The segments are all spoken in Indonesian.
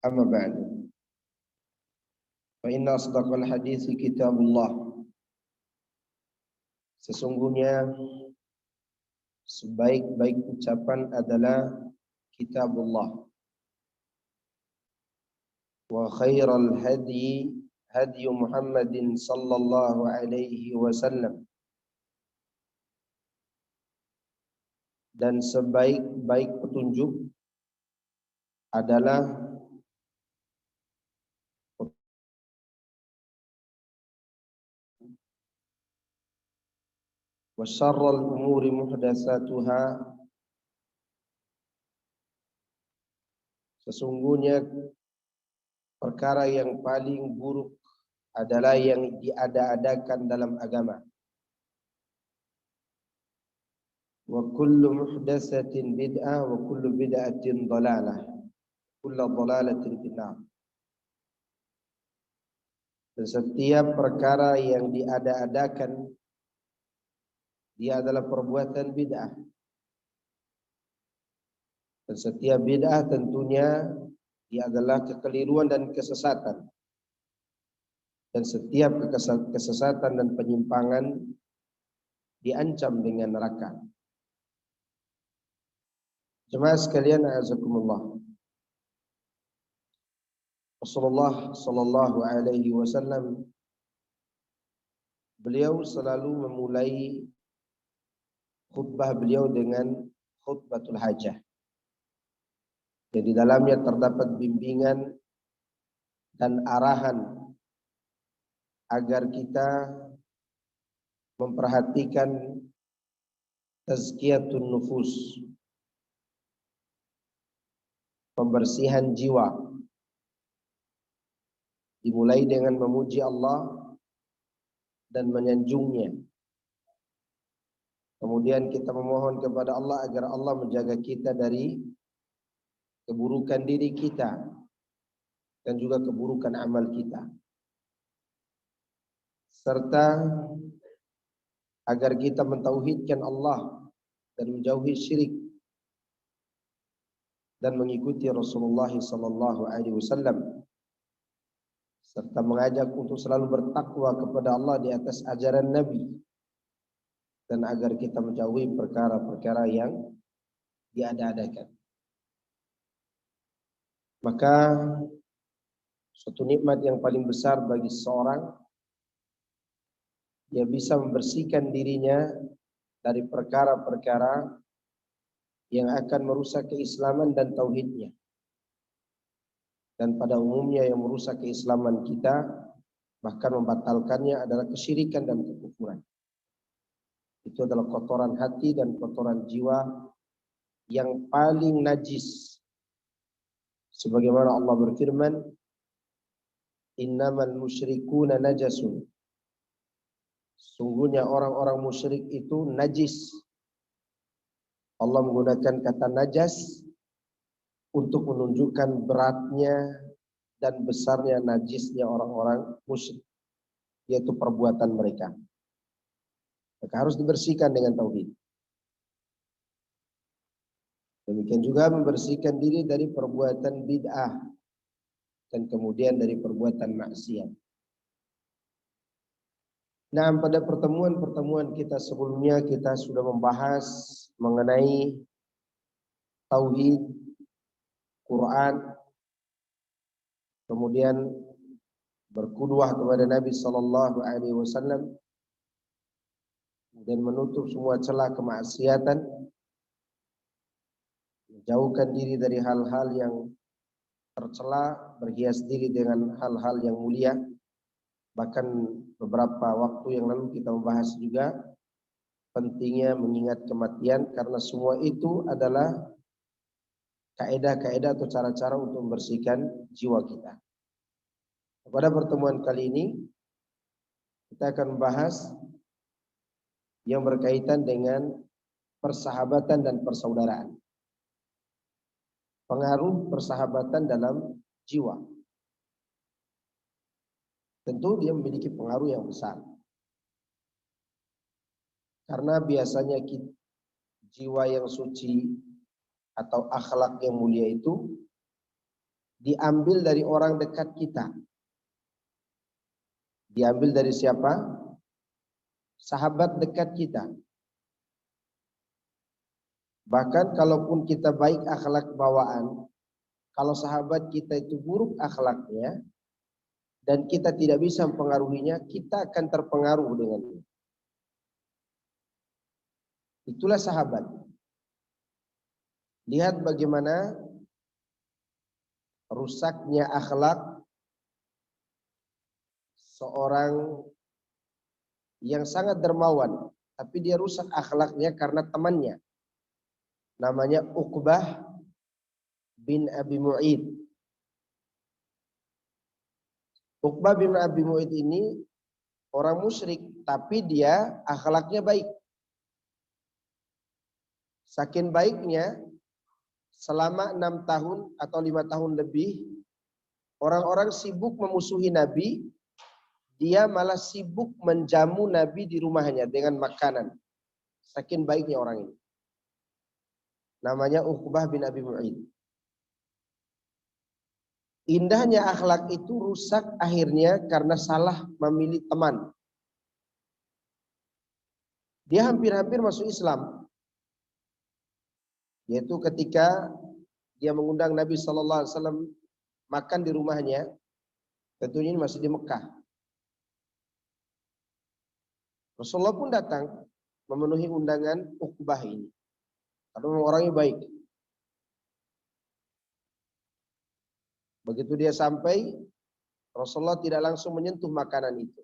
Amma ba'du. Fa inna asdaqal hadits kitabullah. Sesungguhnya sebaik-baik ucapan adalah kitabullah. Wa khairal hadi hadi Muhammadin sallallahu alaihi wasallam. Dan sebaik-baik petunjuk adalah wa syarrul umuri muhdatsatuha. Sesungguhnya perkara yang paling buruk adalah yang diada-adakan dalam agama. Wa kullu muhdatsatin bid'ah wa kullu bid'atin dhalalah. Kullu dhalalatin finnar. Dan setiap perkara yang diada-adakan dia adalah perbuatan bid'ah. Dan setiap bid'ah tentunya dia adalah kekeliruan dan kesesatan. Dan setiap kesesatan dan penyimpangan diancam dengan neraka. Jemaah sekalian, a'azakumullah. Rasulullah sallallahu alaihi wasallam beliau selalu memulai khutbah beliau dengan khutbatul hajah. Jadi dalamnya terdapat bimbingan dan arahan agar kita memperhatikan tazkiyatun nufus, pembersihan jiwa, dimulai dengan memuji Allah dan menyanjungnya. Kemudian kita memohon kepada Allah agar Allah menjaga kita dari keburukan diri kita dan juga keburukan amal kita, serta agar kita mentauhidkan Allah dan menjauhi syirik dan mengikuti Rasulullah sallallahu alaihi wasallam, serta mengajak untuk selalu bertakwa kepada Allah di atas ajaran Nabi, dan agar kita menjauhi perkara-perkara yang diada-adakan. Maka suatu nikmat yang paling besar bagi seorang, dia bisa membersihkan dirinya dari perkara-perkara yang akan merusak keislaman dan tauhidnya. Dan pada umumnya yang merusak keislaman kita, bahkan membatalkannya, adalah kesyirikan dan kekufuran. Itu adalah kotoran hati dan kotoran jiwa yang paling najis. Sebagaimana Allah berfirman, innamal musyrikuna najasun. Sungguhnya orang-orang musyrik itu najis. Allah menggunakan kata najas untuk menunjukkan beratnya dan besarnya najisnya orang-orang musyrik, yaitu perbuatan mereka. Maka harus dibersihkan dengan tauhid. Demikian juga membersihkan diri dari perbuatan bid'ah dan kemudian dari perbuatan maksiat. Nah, pada pertemuan-pertemuan kita sebelumnya kita sudah membahas mengenai tauhid, Quran, kemudian berqudwah kepada Nabi sallallahu alaihi wasallam, dan menutup semua celah kemaksiatan, menjauhkan diri dari hal-hal yang tercela, berhias diri dengan hal-hal yang mulia. Bahkan beberapa waktu yang lalu kita membahas juga pentingnya mengingat kematian, karena semua itu adalah kaedah-kaedah atau cara-cara untuk membersihkan jiwa kita. Pada pertemuan kali ini kita akan membahas yang berkaitan dengan persahabatan dan persaudaraan. Pengaruh persahabatan dalam jiwa. Tentu dia memiliki pengaruh yang besar. Karena biasanya jiwa yang suci atau akhlak yang mulia itu diambil dari orang dekat kita. Diambil dari siapa? Sahabat dekat kita. Bahkan kalaupun kita baik akhlak bawaan, kalau sahabat kita itu buruk akhlaknya dan kita tidak bisa mempengaruhinya, kita akan terpengaruh dengannya. Itulah sahabat. Lihat bagaimana rusaknya akhlak seorang yang sangat dermawan, tapi dia rusak akhlaknya karena temannya. Namanya Uqbah bin Abi Mu'id. Uqbah bin Abi Mu'id ini orang musyrik, tapi dia akhlaknya baik. Saking baiknya, selama 6 tahun atau 5 tahun lebih, orang-orang sibuk memusuhi Nabi, dia malah sibuk menjamu Nabi di rumahnya dengan makanan. Saking baiknya orang ini. Namanya Uqbah bin Abi Mu'id. Indahnya akhlak itu rusak akhirnya karena salah memilih teman. Dia hampir-hampir masuk Islam. Yaitu ketika dia mengundang Nabi SAW makan di rumahnya. Tentunya ini masih di Mekah. Rasulullah pun datang memenuhi undangan Uqbah ini. Karena orangnya baik. Begitu dia sampai, Rasulullah tidak langsung menyentuh makanan itu.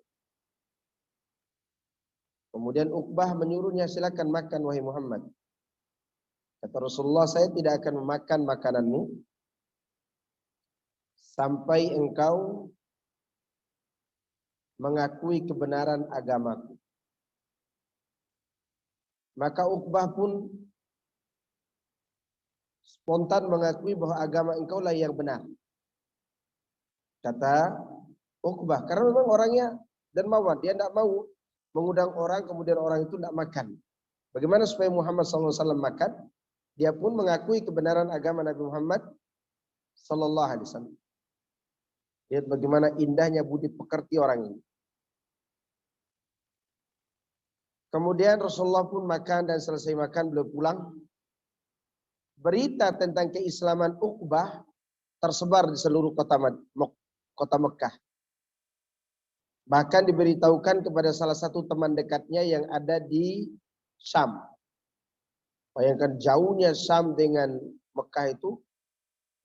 Kemudian Uqbah menyuruhnya, silakan makan wahai Muhammad. Kata Rasulullah, saya tidak akan memakan makananmu sampai engkau mengakui kebenaran agamaku. Maka Uqbah pun spontan mengakui bahwa agama engkau lah yang benar. Kata Uqbah, karena memang orangnya dermawan, dia tidak mau mengundang orang kemudian orang itu tidak makan. Bagaimana supaya Muhammad SAW makan? Dia pun mengakui kebenaran agama Nabi Muhammad SAW. Lihat bagaimana indahnya budi pekerti orang ini. Kemudian Rasulullah pun makan dan selesai makan beliau pulang. Berita tentang keislaman Uqbah tersebar di seluruh kota Mekah. Bahkan diberitahukan kepada salah satu teman dekatnya yang ada di Syam. Bayangkan jauhnya Syam dengan Mekah itu.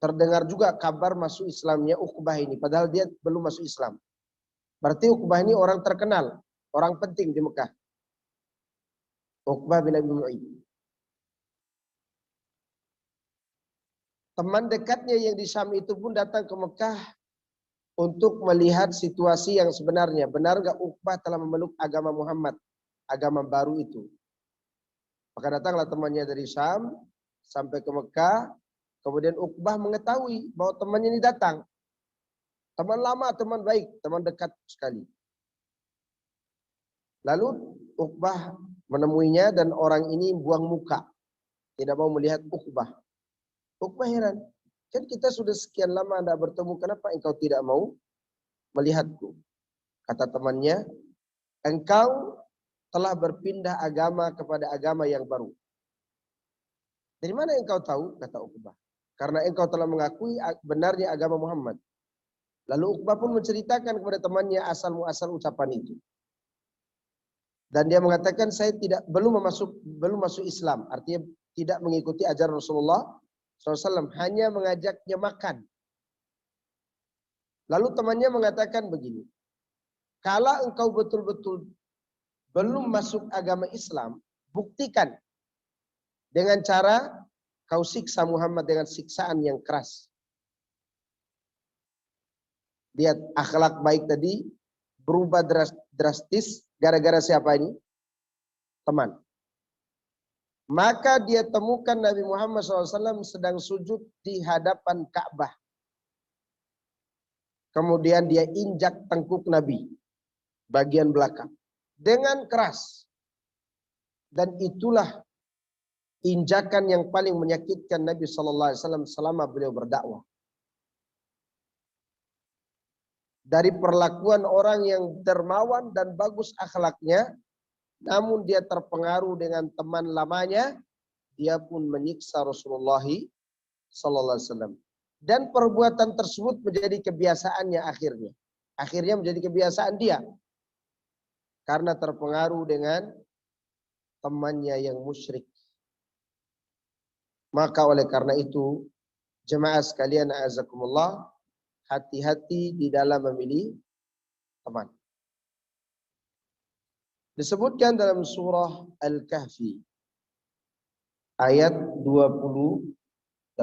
Terdengar juga kabar masuk Islamnya Uqbah ini. Padahal dia belum masuk Islam. Berarti Uqbah ini orang terkenal. Orang penting di Mekah. Uqbah bin Abi Mu'id. Teman dekatnya yang di Syam itu pun datang ke Mekah untuk melihat situasi yang sebenarnya. Benar gak Uqbah telah memeluk agama Muhammad, agama baru itu? Maka datanglah temannya dari Syam sampai ke Mekah. Kemudian Uqbah mengetahui bahwa temannya ini datang. Teman lama, teman baik, teman dekat sekali. Lalu Uqbah menemuinya dan orang ini buang muka. Tidak mau melihat Uqbah. Uqbah heran. Kan kita sudah sekian lama tidak bertemu, kenapa engkau tidak mau melihatku? Kata temannya, engkau telah berpindah agama kepada agama yang baru. Dari mana engkau tahu? Kata Uqbah. Karena engkau telah mengakui benarnya agama Muhammad. Lalu Uqbah pun menceritakan kepada temannya asal-muasal ucapan itu. Dan dia mengatakan saya belum masuk Islam. Artinya tidak mengikuti ajaran Rasulullah SAW, hanya mengajaknya makan. Lalu temannya mengatakan begini, kalau engkau betul-betul belum masuk agama Islam, buktikan dengan cara kau siksa Muhammad dengan siksaan yang keras. Lihat akhlak baik tadi berubah drastis gara-gara siapa ini? Teman. Maka dia temukan Nabi Muhammad SAW sedang sujud di hadapan Ka'bah. Kemudian dia injak tengkuk Nabi bagian belakang dengan keras. Dan itulah injakan yang paling menyakitkan Nabi SAW selama beliau berdakwah. dari perlakuan orang yang dermawan dan bagus akhlaknya, namun dia terpengaruh dengan teman lamanya, dia pun menyiksa Rasulullah sallallahu alaihi wasallam. Dan perbuatan tersebut menjadi kebiasaannya akhirnya. Akhirnya menjadi kebiasaan dia. Karena terpengaruh dengan temannya yang musyrik. Maka oleh karena itu, jemaah sekalian a'azakumullah, hati-hati di dalam memilih teman. Disebutkan dalam surah Al-Kahfi ayat 28.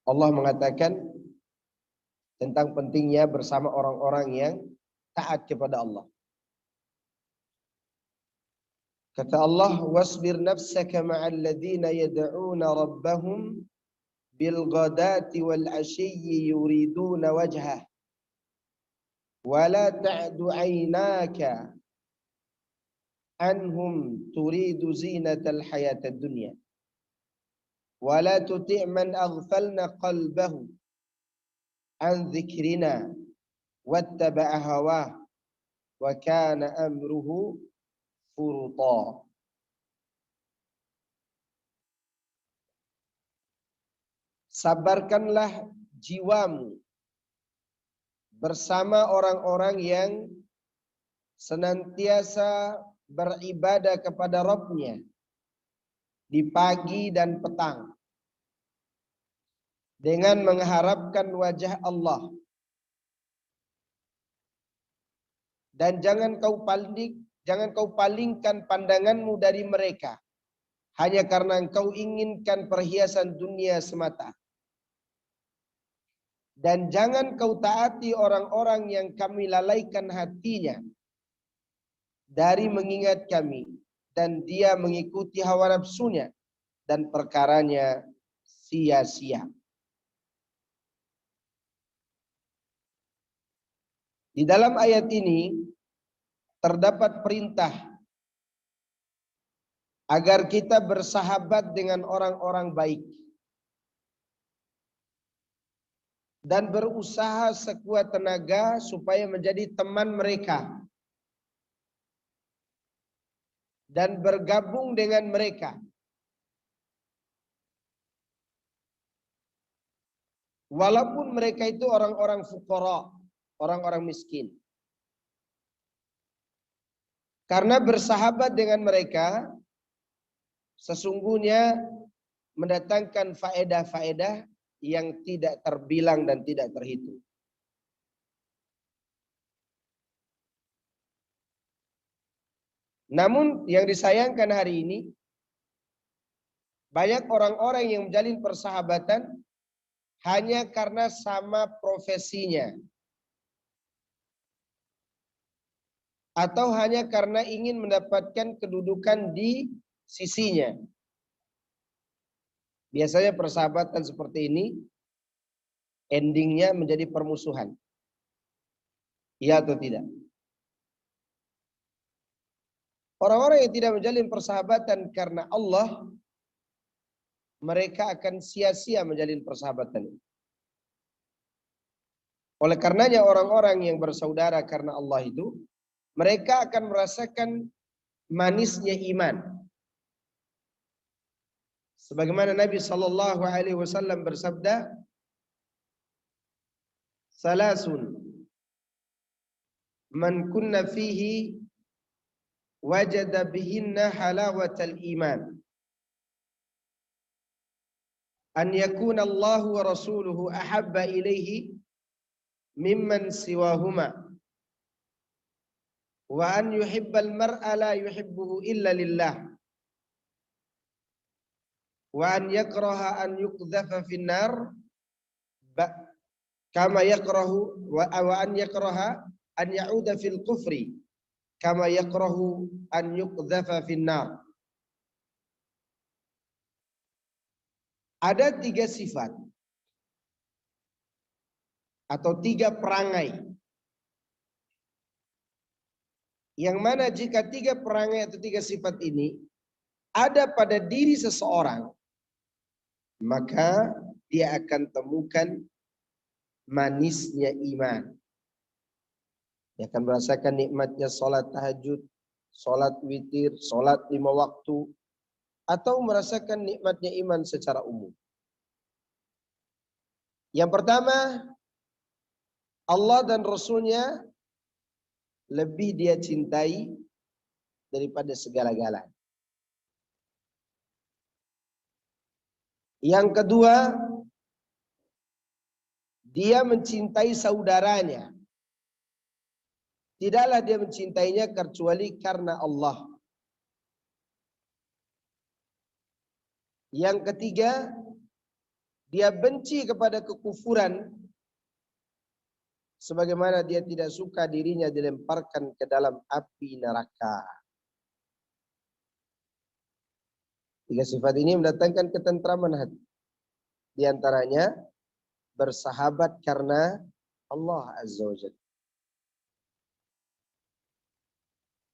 Allah mengatakan tentang pentingnya bersama orang-orang yang taat kepada Allah. Kata Allah, wasbir nafsaka ma'al ladzina yad'una rabbahum bil ghadati wal 'ashiyyi yuriduna wajhah wa la ta'du 'aynaka anhum turidu zinatal hayatad dunya wa la tuti' man aghfalna qalbahu an dzikrina wattaba'a hawah wa kana amruhu furuta. Sabarkanlah jiwamu bersama orang-orang yang senantiasa beribadah kepada Rabb-Nya di pagi dan petang dengan mengharapkan wajah Allah. Dan jangan kau palingkan pandanganmu dari mereka hanya karena engkau inginkan perhiasan dunia semata. Dan jangan kau taati orang-orang yang kami lalaikan hatinya dari mengingat kami, dan dia mengikuti hawa nafsunya dan perkaranya sia-sia. Di dalam ayat ini terdapat perintah agar kita bersahabat dengan orang-orang baik dan berusaha sekuat tenaga supaya menjadi teman mereka dan bergabung dengan mereka. Walaupun mereka itu orang-orang fuqara, orang-orang miskin. Karena bersahabat dengan mereka sesungguhnya mendatangkan faedah-faedah yang tidak terbilang dan tidak terhitung. Namun yang disayangkan hari ini, banyak orang-orang yang menjalin persahabatan hanya karena sama profesinya, atau hanya karena ingin mendapatkan kedudukan di sisinya. Biasanya persahabatan seperti ini endingnya menjadi permusuhan. Iya atau tidak? Orang-orang yang tidak menjalin persahabatan karena Allah, mereka akan sia-sia menjalin persahabatan. Oleh karenanya orang-orang yang bersaudara karena Allah itu, mereka akan merasakan manisnya iman. Sebagaimana Nabi sallallahu alaihi wasallam bersabda, "Salasun man kunna fihi wajada bihinna halawatal iman. An yakuna Allah wa rasuluhu ahabba ilaihi mimman siwahuma. Wa an yuhibbal mar'a la yuhibbuhu illa lillah. Wa an yakraha an yuqdhafa finnar kama yakrahu wa an yakraha an ya'uda fil kufri kama yakrahu an yuqdhafa finnar." Ada 3 sifat atau 3 perangai yang mana jika 3 perangai atau 3 sifat ini ada pada diri seseorang, maka dia akan temukan manisnya iman. Dia akan merasakan nikmatnya sholat tahajud, sholat witir, sholat 5 waktu, atau merasakan nikmatnya iman secara umum. Yang pertama, Allah dan Rasulnya lebih dia cintai daripada segala-galanya. Yang kedua, dia mencintai saudaranya. Tidaklah dia mencintainya kecuali karena Allah. Yang ketiga, dia benci kepada kekufuran sebagaimana dia tidak suka dirinya dilemparkan ke dalam api neraka. Tiga sifat ini mendatangkan ketentraman hati. Di antaranya bersahabat karena Allah Azza wa Jalla.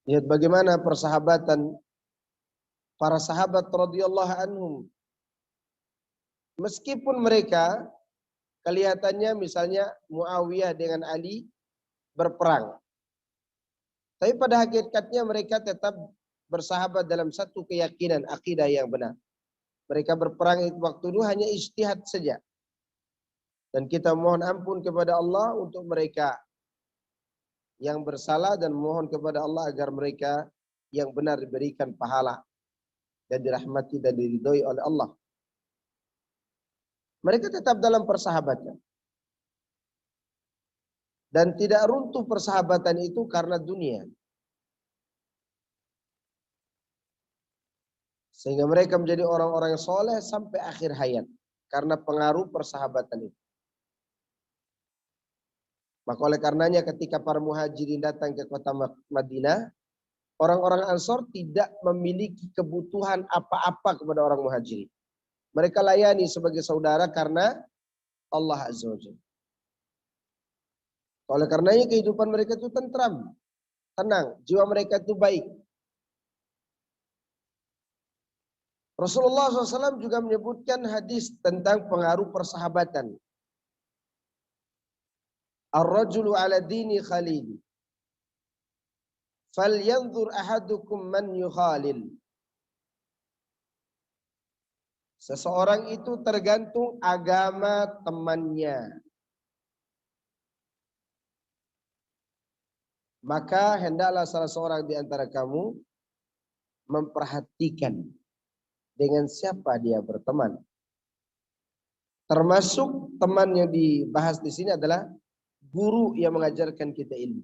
Lihat bagaimana persahabatan para sahabat radhiyallahu anhum. Meskipun mereka kelihatannya misalnya Muawiyah dengan Ali berperang. Tapi pada hakikatnya mereka tetap bersahabat dalam satu keyakinan akidah yang benar. Mereka berperang itu waktu itu hanya ijtihad saja. Dan kita mohon ampun kepada Allah untuk mereka yang bersalah dan mohon kepada Allah agar mereka yang benar diberikan pahala dan dirahmati dan diridhoi oleh Allah. Mereka tetap dalam persahabatan. Dan tidak runtuh persahabatan itu karena dunia. Sehingga mereka menjadi orang-orang yang soleh sampai akhir hayat. Karena pengaruh persahabatan itu. Maka oleh karenanya ketika para muhajirin datang ke kota Madinah, orang-orang Ansor tidak memiliki kebutuhan apa-apa kepada orang muhajirin. Mereka layani sebagai saudara karena Allah Azza wa Jalla. Oleh karenanya kehidupan mereka itu tentram, tenang, jiwa mereka itu baik. Rasulullah SAW juga menyebutkan hadis tentang pengaruh persahabatan. Ar-rajulu ala dini khalili. Falyanzur ahadukum man yukhalil. Seseorang itu tergantung agama temannya. Maka hendaklah salah seorang di antara kamu memperhatikan dengan siapa dia berteman. Termasuk teman yang dibahas di sini adalah guru yang mengajarkan kita ilmu.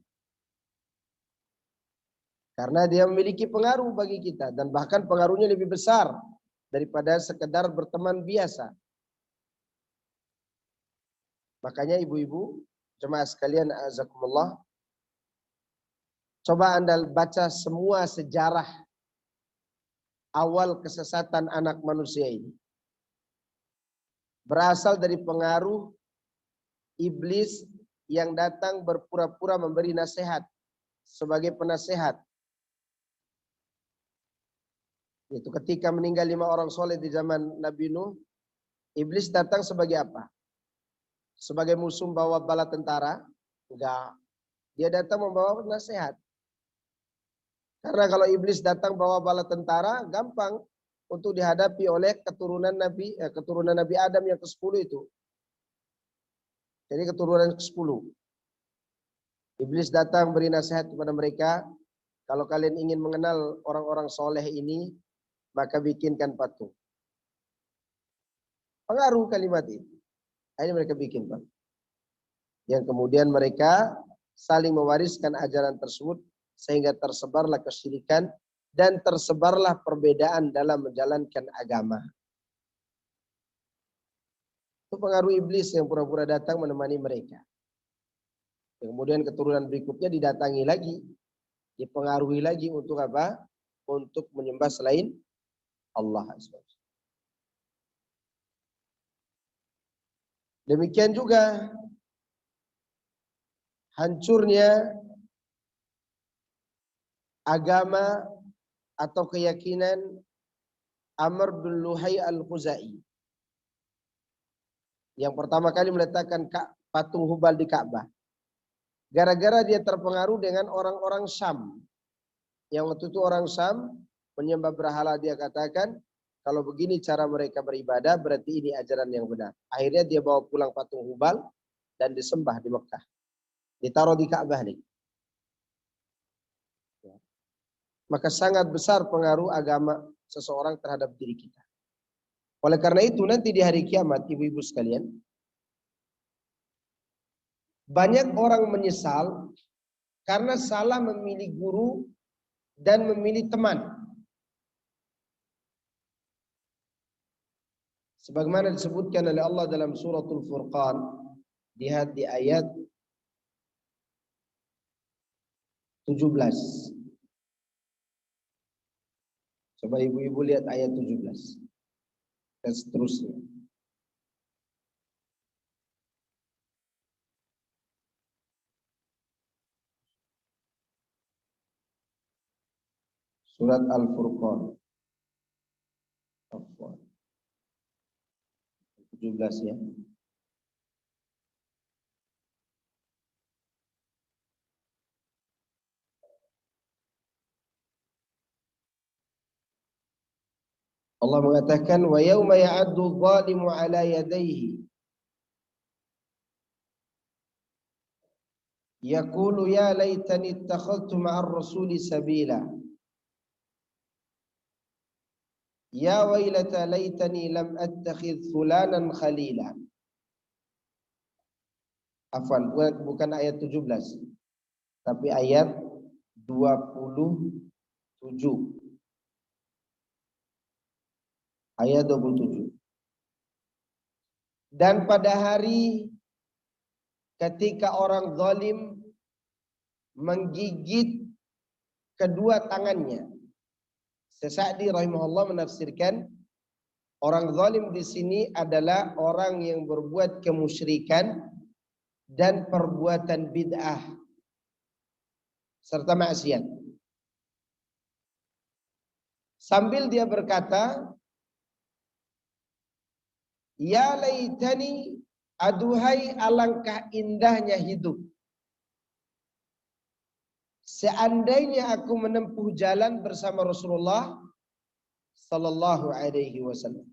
Karena dia memiliki pengaruh bagi kita dan bahkan pengaruhnya lebih besar daripada sekedar berteman biasa. Makanya ibu-ibu, jemaah sekalian azakumullah, coba Anda baca semua sejarah awal kesesatan anak manusia ini. Berasal dari pengaruh iblis yang datang berpura-pura memberi nasihat sebagai penasehat. Itu ketika meninggal 5 orang soleh di zaman Nabi Nuh, iblis datang sebagai apa? Sebagai musuh bawa bala tentara? Enggak. Dia datang membawa nasihat. Karena kalau iblis datang bawa bala tentara, gampang untuk dihadapi oleh keturunan Nabi Adam yang ke-10 itu. Jadi keturunan ke-10. Iblis datang beri nasihat kepada mereka, kalau kalian ingin mengenal orang-orang soleh ini, maka bikinkan patung. Pengaruh kalimat itu. Akhirnya mereka bikin patung. Yang kemudian mereka saling mewariskan ajaran tersebut, sehingga tersebarlah kesyirikan dan tersebarlah perbedaan dalam menjalankan agama. Itu pengaruh iblis yang pura-pura datang menemani mereka. Kemudian keturunan berikutnya didatangi lagi, dipengaruhi lagi untuk apa? Untuk menyembah selain Allah. Demikian juga hancurnya agama atau keyakinan Amr bin Luhai al-Khuzai. Yang pertama kali meletakkan patung Hubal di Ka'bah. Gara-gara dia terpengaruh dengan orang-orang Syam. Yang waktu itu orang Syam menyembah berhala, dia katakan, kalau begini cara mereka beribadah, berarti ini ajaran yang benar. Akhirnya dia bawa pulang patung Hubal dan disembah di Mekah. Ditaruh di Ka'bah nih. Maka sangat besar pengaruh agama seseorang terhadap diri kita. Oleh karena itu nanti di hari kiamat, ibu-ibu sekalian, banyak orang menyesal karena salah memilih guru dan memilih teman. Sebagaimana disebutkan oleh Allah dalam suratul Furqan, lihat di ayat 17. Coba ibu-ibu lihat ayat 17 dan seterusnya. Surat Al-Furqan 17 ya. Allah mengatakan wa yauma ya'addu adh-dhalimu 'ala yadayhi yaqulu ya laitani ittakhadhtu ma'ar rasuli sabila ya wailata laitani lam attakhidh fulanan khalila. Afwan, bukan ayat 17 tapi ayat 27. Ayat 27. Dan pada hari ketika orang zalim menggigit kedua tangannya. Sesa'di rahimahullah menafsirkan orang zalim di sini adalah orang yang berbuat kemusyrikan dan perbuatan bid'ah serta maksiat. Sambil dia berkata, ya laitani, aduhai alangkah indahnya hidup. Seandainya aku menempuh jalan bersama Rasulullah sallallahu alaihi wasallam.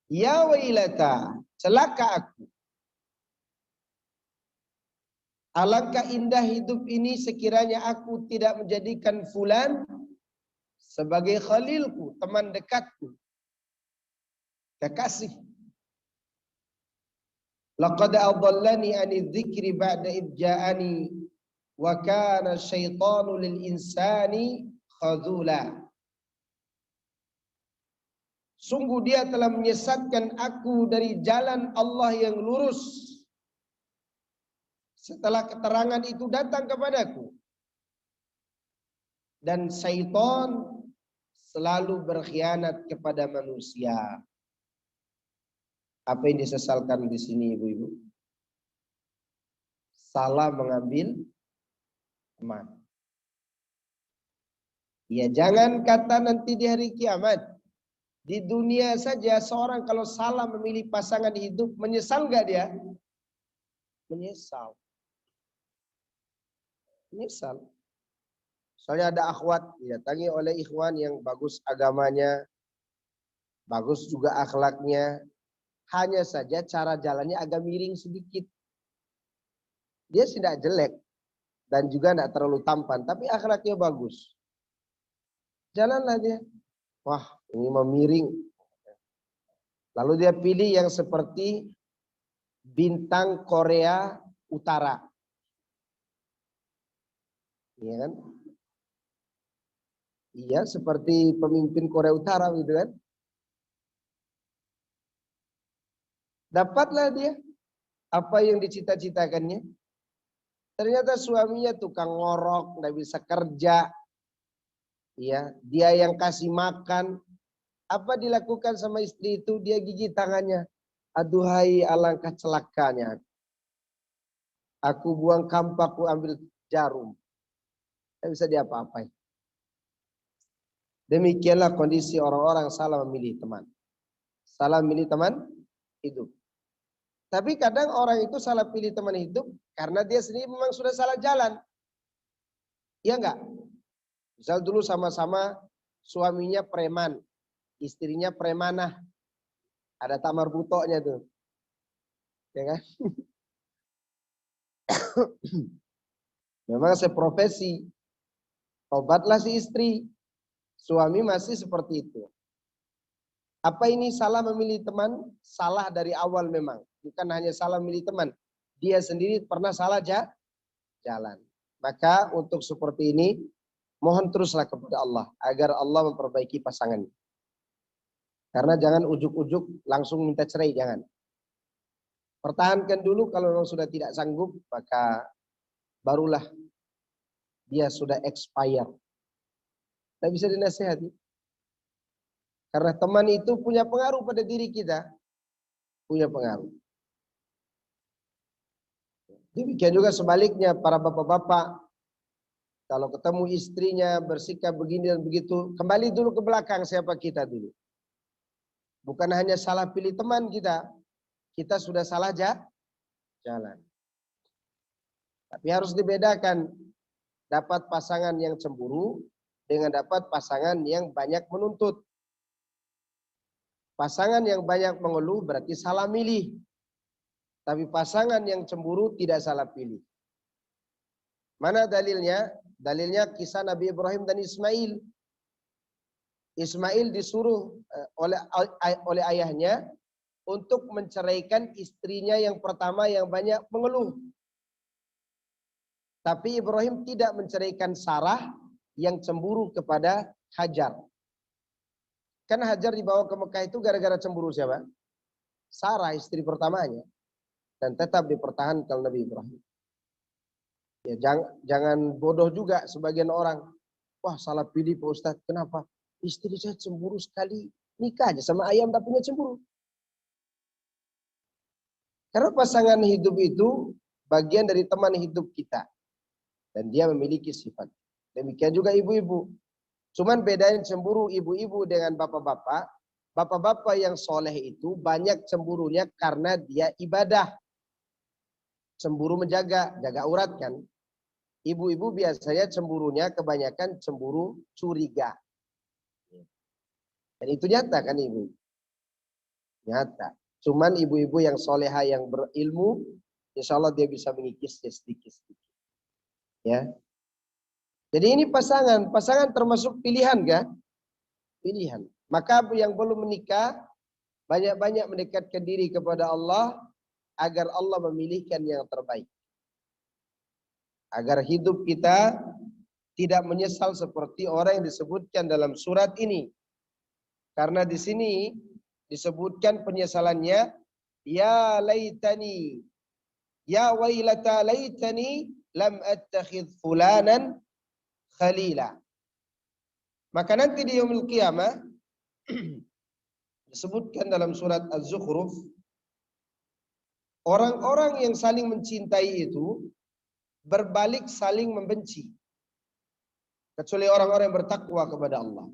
Ya wailata, celaka aku. Alangkah indah hidup ini sekiranya aku tidak menjadikan fulan sebagai khalilku, teman dekatku, kekasih. Laqad adallani 'ani dzikri ba'da id ja'ani wa kana syaitanu lil insani khadzula. Sungguh dia telah menyesatkan aku dari jalan Allah yang lurus setelah keterangan itu datang kepadaku. Dan syaitan selalu berkhianat kepada manusia. Apa yang disesalkan di sini ibu-ibu? Salah mengambil teman. Ya jangan kata nanti di hari kiamat. Di dunia saja seorang kalau salah memilih pasangan hidup, menyesal gak dia? Menyesal. Menyesal. Soalnya ada akhwat didatangi oleh ikhwan yang bagus agamanya, bagus juga akhlaknya. Hanya saja cara jalannya agak miring sedikit. Dia tidak jelek dan juga tidak terlalu tampan, tapi akhlaknya bagus. Jalanlah dia. Wah, ini memiring. Lalu dia pilih yang seperti bintang Korea Utara. Iya kan? Iya, seperti pemimpin Korea Utara gitu kan? Dapatlah dia apa yang dicita-citakannya. Ternyata suaminya tukang ngorok, nggak bisa kerja. Ya, dia yang kasih makan. Apa dilakukan sama istri itu? Dia gigit tangannya. Aduhai alangkah celakanya. Aku buang kampak, aku ambil jarum. Tidak bisa diapa-apain. Demikianlah kondisi orang-orang salah memilih teman. Salah memilih teman hidup. Tapi kadang orang itu salah pilih teman hidup karena dia sendiri memang sudah salah jalan. Iya enggak? Misal dulu sama-sama suaminya preman, istrinya premanah. Ada tamar butoknya tuh. Ya kan? Memang seprofesi. Tobatlah si istri. Suami masih seperti itu. Apa ini salah memilih teman? Salah dari awal memang. Bukan hanya salah memilih teman. Dia sendiri pernah salah jalan. Maka untuk seperti ini, mohon teruslah kepada Allah. Agar Allah memperbaiki pasangan. Karena jangan ujuk-ujuk langsung minta cerai, jangan. Pertahankan dulu, kalau memang sudah tidak sanggup, maka barulah dia sudah expire. Tidak bisa dinasihati. Karena teman itu punya pengaruh pada diri kita. Punya pengaruh. Demikian juga sebaliknya para bapak-bapak. Kalau ketemu istrinya bersikap begini dan begitu. Kembali dulu ke belakang siapa kita dulu. Bukan hanya salah pilih teman kita. Kita sudah salah jalan. Tapi harus dibedakan. Dapat pasangan yang cemburu. Dengan dapat pasangan yang banyak menuntut. Pasangan yang banyak mengeluh berarti salah milih. Tapi pasangan yang cemburu tidak salah pilih. Mana dalilnya? Dalilnya kisah Nabi Ibrahim dan Ismail. Ismail disuruh oleh ayahnya untuk menceraikan istrinya yang pertama yang banyak mengeluh. Tapi Ibrahim tidak menceraikan Sarah yang cemburu kepada Hajar. Kan Hajar dibawa ke Mekah itu gara-gara cemburu siapa? Sarah, istri pertamanya. Dan tetap dipertahankan Nabi Ibrahim. Ya, jangan bodoh juga sebagian orang. Wah, salah pilih Pak Ustadz. Kenapa? Istri saya cemburu sekali. Nikah aja sama ayam tak punya cemburu. Karena pasangan hidup itu bagian dari teman hidup kita. Dan dia memiliki sifat. Demikian juga ibu-ibu. Cuman bedain cemburu ibu-ibu dengan bapak-bapak. Bapak-bapak yang soleh itu banyak cemburunya karena dia ibadah. Cemburu jaga urat kan. Ibu-ibu biasanya cemburunya kebanyakan cemburu curiga. Dan itu nyata kan ibu? Nyata. Cuman ibu-ibu yang soleha yang berilmu, insya Allah dia bisa mengikisnya sedikit-sedikit. Ya. Jadi ini pasangan termasuk pilihan kan? Pilihan. Maka yang belum menikah, banyak-banyak mendekatkan diri kepada Allah, agar Allah memilihkan yang terbaik. Agar hidup kita tidak menyesal seperti orang yang disebutkan dalam surat ini. Karena di sini disebutkan penyesalannya, ya laitani, ya wailata laitani lam attakhidh fulanan khalila. Maka nanti di yaumil qiyamah disebutkan dalam surat Az-Zukhruf, orang-orang yang saling mencintai itu berbalik saling membenci. Kecuali orang-orang yang bertakwa kepada Allah.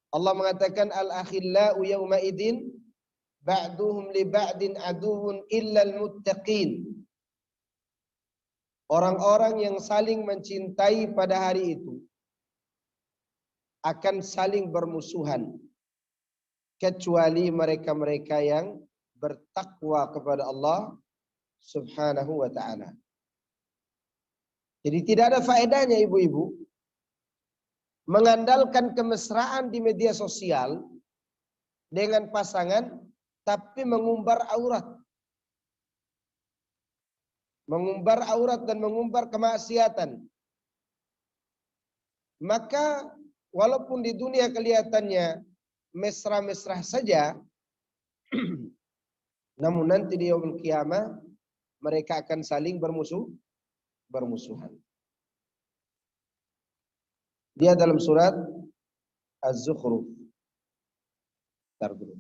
Allah mengatakan al-akhillau yawma idzin ba'duhum li ba'din aduwwun illa al-muttaqin. Orang-orang yang saling mencintai pada hari itu akan saling bermusuhan kecuali mereka-mereka yang bertakwa kepada Allah Subhanahu wa taala. Jadi tidak ada faedahnya ibu-ibu mengandalkan kemesraan di media sosial dengan pasangan tapi mengumbar aurat. Mengumbar aurat dan mengumbar kemaksiatan. Maka walaupun di dunia kelihatannya mesra-mesra saja, namun nanti di yaumul qiyamah mereka akan saling bermusuhan. Dia dalam surat Az-Zukhruf. Bentar dulu.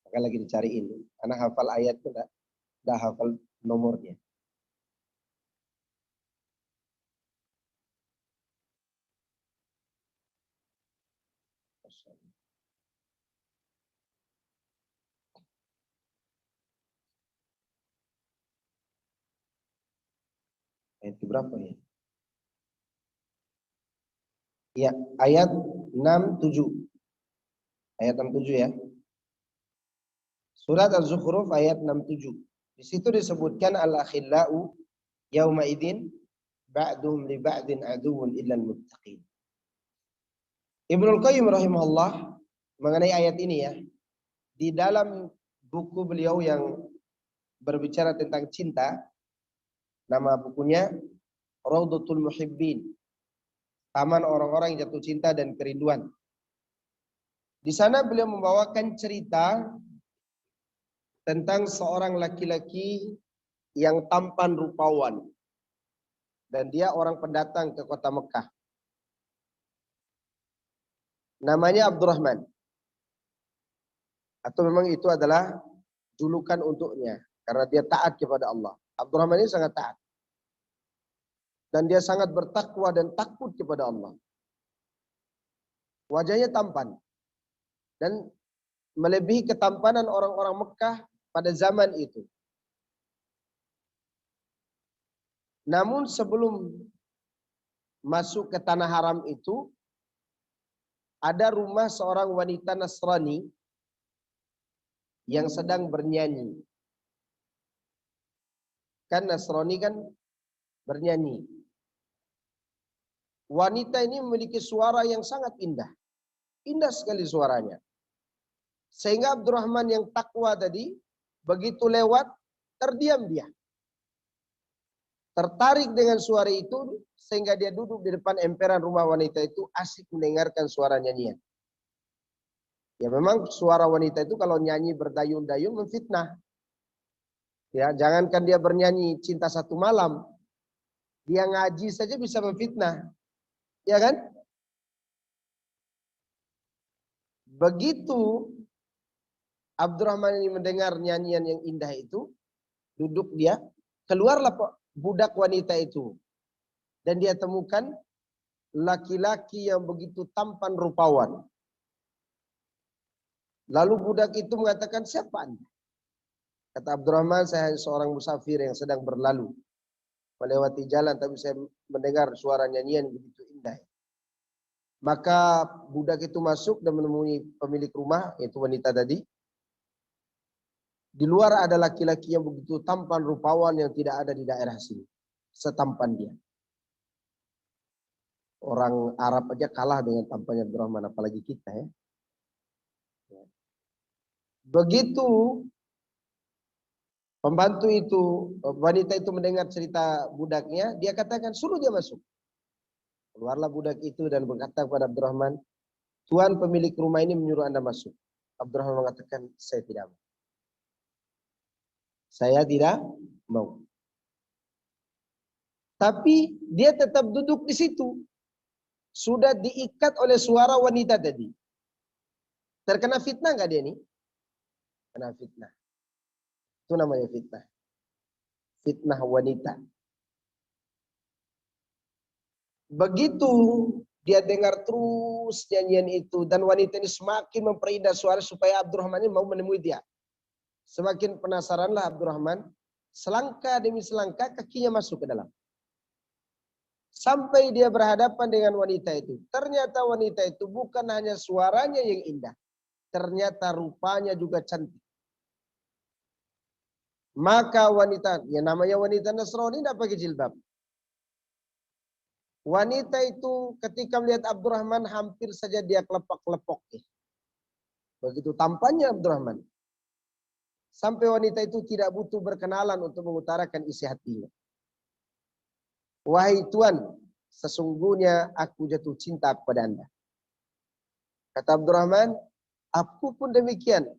Maka lagi dicariin. Anak hafal ayatnya enggak hafal nomornya. Ayat berapa ya? Ya, ayat 67. Ayat 67 ya. Surat Az-Zukhruf ayat 67. Di situ disebutkan al-akhillau yauma idzin ba'duhum li ba'din aduwwun illal muttaqin. Ibnul Qayyim rahimahullah mengenai ayat ini ya, di dalam buku beliau yang berbicara tentang cinta, nama bukunya Raudhatul Muhibbin, taman orang-orang yang jatuh cinta dan kerinduan. Di sana beliau membawakan cerita tentang seorang laki-laki yang tampan rupawan dan dia orang pendatang ke kota Mekah. Namanya Abdurrahman. Atau memang itu adalah julukan untuknya karena dia taat kepada Allah. Abdurrahman ini sangat taat. Dan dia sangat bertakwa dan takut kepada Allah. Wajahnya tampan. Dan melebihi ketampanan orang-orang Mekah pada zaman itu. Namun sebelum masuk ke tanah haram itu, ada rumah seorang wanita Nasrani yang sedang bernyanyi. Kan Nasrani kan bernyanyi. Wanita ini memiliki suara yang sangat indah. Indah sekali suaranya. Sehingga Abdurrahman yang takwa tadi, begitu lewat, terdiam dia. Tertarik dengan suara itu, sehingga dia duduk di depan emperan rumah wanita itu, asik mendengarkan suara nyanyian. Ya memang suara wanita itu kalau nyanyi berdayun-dayun memfitnah. Ya, jangankan dia bernyanyi cinta satu malam, dia ngaji saja bisa memfitnah. Ya kan? Begitu Abdurrahman ini mendengar nyanyian yang indah itu, duduk dia, keluarlah budak wanita itu. Dan dia temukan laki-laki yang begitu tampan rupawan. Lalu budak itu mengatakan, siapa Anda? Kata Abdurrahman, saya seorang musafir yang sedang berlalu. Melewati jalan, tapi saya mendengar suara nyanyian begitu indah. Maka budak itu masuk dan menemui pemilik rumah, yaitu wanita tadi. Di luar ada laki-laki yang begitu tampan rupawan yang tidak ada di daerah sini. Setampan dia. Orang Arab aja kalah dengan tampannya Abdurrahman, apalagi kita ya. Begitu pembantu itu, wanita itu mendengar cerita budaknya, dia katakan suruh dia masuk. Keluarlah budak itu dan berkata kepada Abdurrahman, Tuan pemilik rumah ini menyuruh Anda masuk. Abdurrahman mengatakan, saya tidak mau. Saya tidak mau. Tapi dia tetap duduk di situ. Sudah diikat oleh suara wanita tadi. Terkena fitnah nggak dia ini? Kena fitnah. Itu namanya fitnah. Fitnah wanita. Begitu dia dengar terus nyanyian itu dan wanita ini semakin memperindah suara supaya Abdurrahman ini mau menemui dia. Semakin penasaranlah Abdurrahman, selangkah demi selangkah kakinya masuk ke dalam. Sampai dia berhadapan dengan wanita itu. Ternyata wanita itu bukan hanya suaranya yang indah, ternyata rupanya juga cantik. Maka wanita, yang namanya wanita Nasrani tidak pakai jilbab. Wanita itu ketika melihat Abdurrahman hampir saja dia kelepak-lepok. Begitu tampannya Abdurrahman. Sampai wanita itu tidak butuh berkenalan untuk mengutarakan isi hatinya. Wahai Tuan, sesungguhnya aku jatuh cinta kepada Anda. Kata Abdurrahman, aku pun demikian.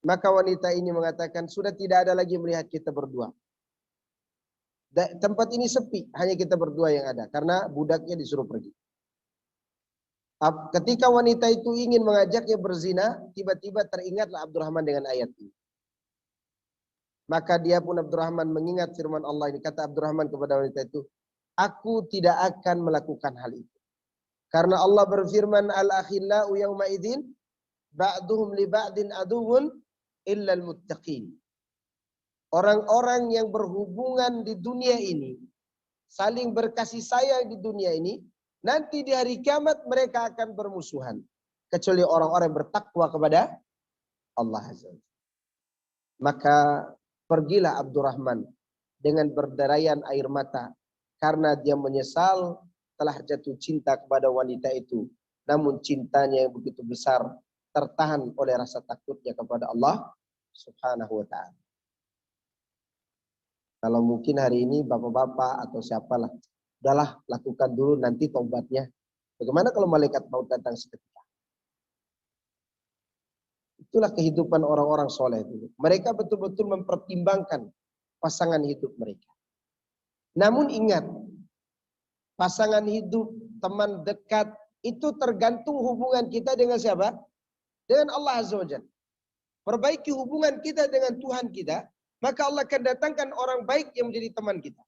Maka wanita ini mengatakan, sudah tidak ada lagi melihat kita berdua. Tempat ini sepi, hanya kita berdua yang ada. Karena budaknya disuruh pergi. Ketika wanita itu ingin mengajaknya berzina, tiba-tiba teringatlah Abdurrahman dengan ayat ini. Maka dia pun Abdurrahman mengingat firman Allah ini. Kata Abdurrahman kepada wanita itu, aku tidak akan melakukan hal itu. Karena Allah berfirman, al-akhillau yawma idzin ba'duhum li ba'din aduwwun illal muttaqin. orang-orang yang berhubungan di dunia ini, saling berkasih sayang di dunia ini, nanti di hari kiamat mereka akan bermusuhan. Kecuali orang-orang yang bertakwa kepada Allah Azza wa Jalla. Maka pergilah Abdurrahman dengan berderayan air mata karena dia menyesal telah jatuh cinta kepada wanita itu. Namun cintanya yang begitu besar tertahan oleh rasa takutnya kepada Allah Subhanahu wa ta'ala. Kalau mungkin hari ini bapak-bapak atau siapalah, udahlah lakukan dulu nanti taubatnya. Bagaimana kalau malaikat maut datang seketika? Itulah kehidupan orang-orang soleh dulu. Mereka betul-betul mempertimbangkan pasangan hidup mereka. Namun ingat, pasangan hidup, teman dekat, itu tergantung hubungan kita dengan siapa? Dengan Allah Azza wa Jalla. Perbaiki hubungan kita dengan Tuhan kita, maka Allah akan datangkan orang baik yang menjadi teman kita.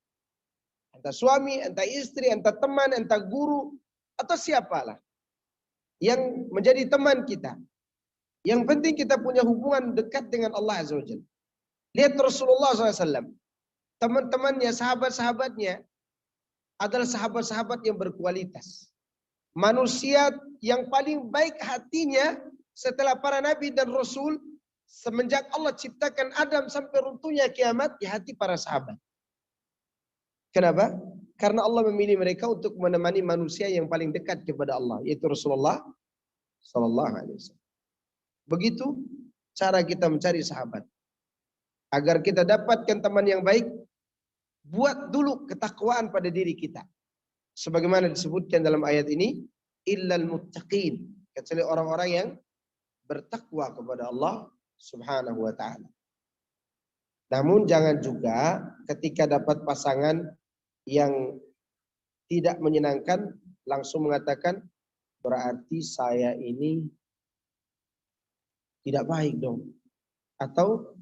Entah suami, entah istri, entah teman, entah guru, atau siapalah yang menjadi teman kita. Yang penting kita punya hubungan dekat dengan Allah Azza wa Jalla. Lihat Rasulullah SAW. Teman-temannya, sahabat-sahabatnya adalah sahabat-sahabat yang berkualitas. Manusia yang paling baik hatinya setelah para nabi dan rasul semenjak Allah ciptakan Adam sampai runtuhnya kiamat di hati para sahabat. Kenapa? Karena Allah memilih mereka untuk menemani manusia yang paling dekat kepada Allah, yaitu Rasulullah sallallahu alaihi wasallam. Begitu cara kita mencari sahabat. Agar kita dapatkan teman yang baik, buat dulu ketakwaan pada diri kita. Sebagaimana disebutkan dalam ayat ini, illal muttaqin, kecuali orang-orang yang bertakwa kepada Allah Subhanahu wa ta'ala. Namun jangan juga ketika dapat pasangan yang tidak menyenangkan langsung mengatakan berarti saya ini tidak baik dong. Atau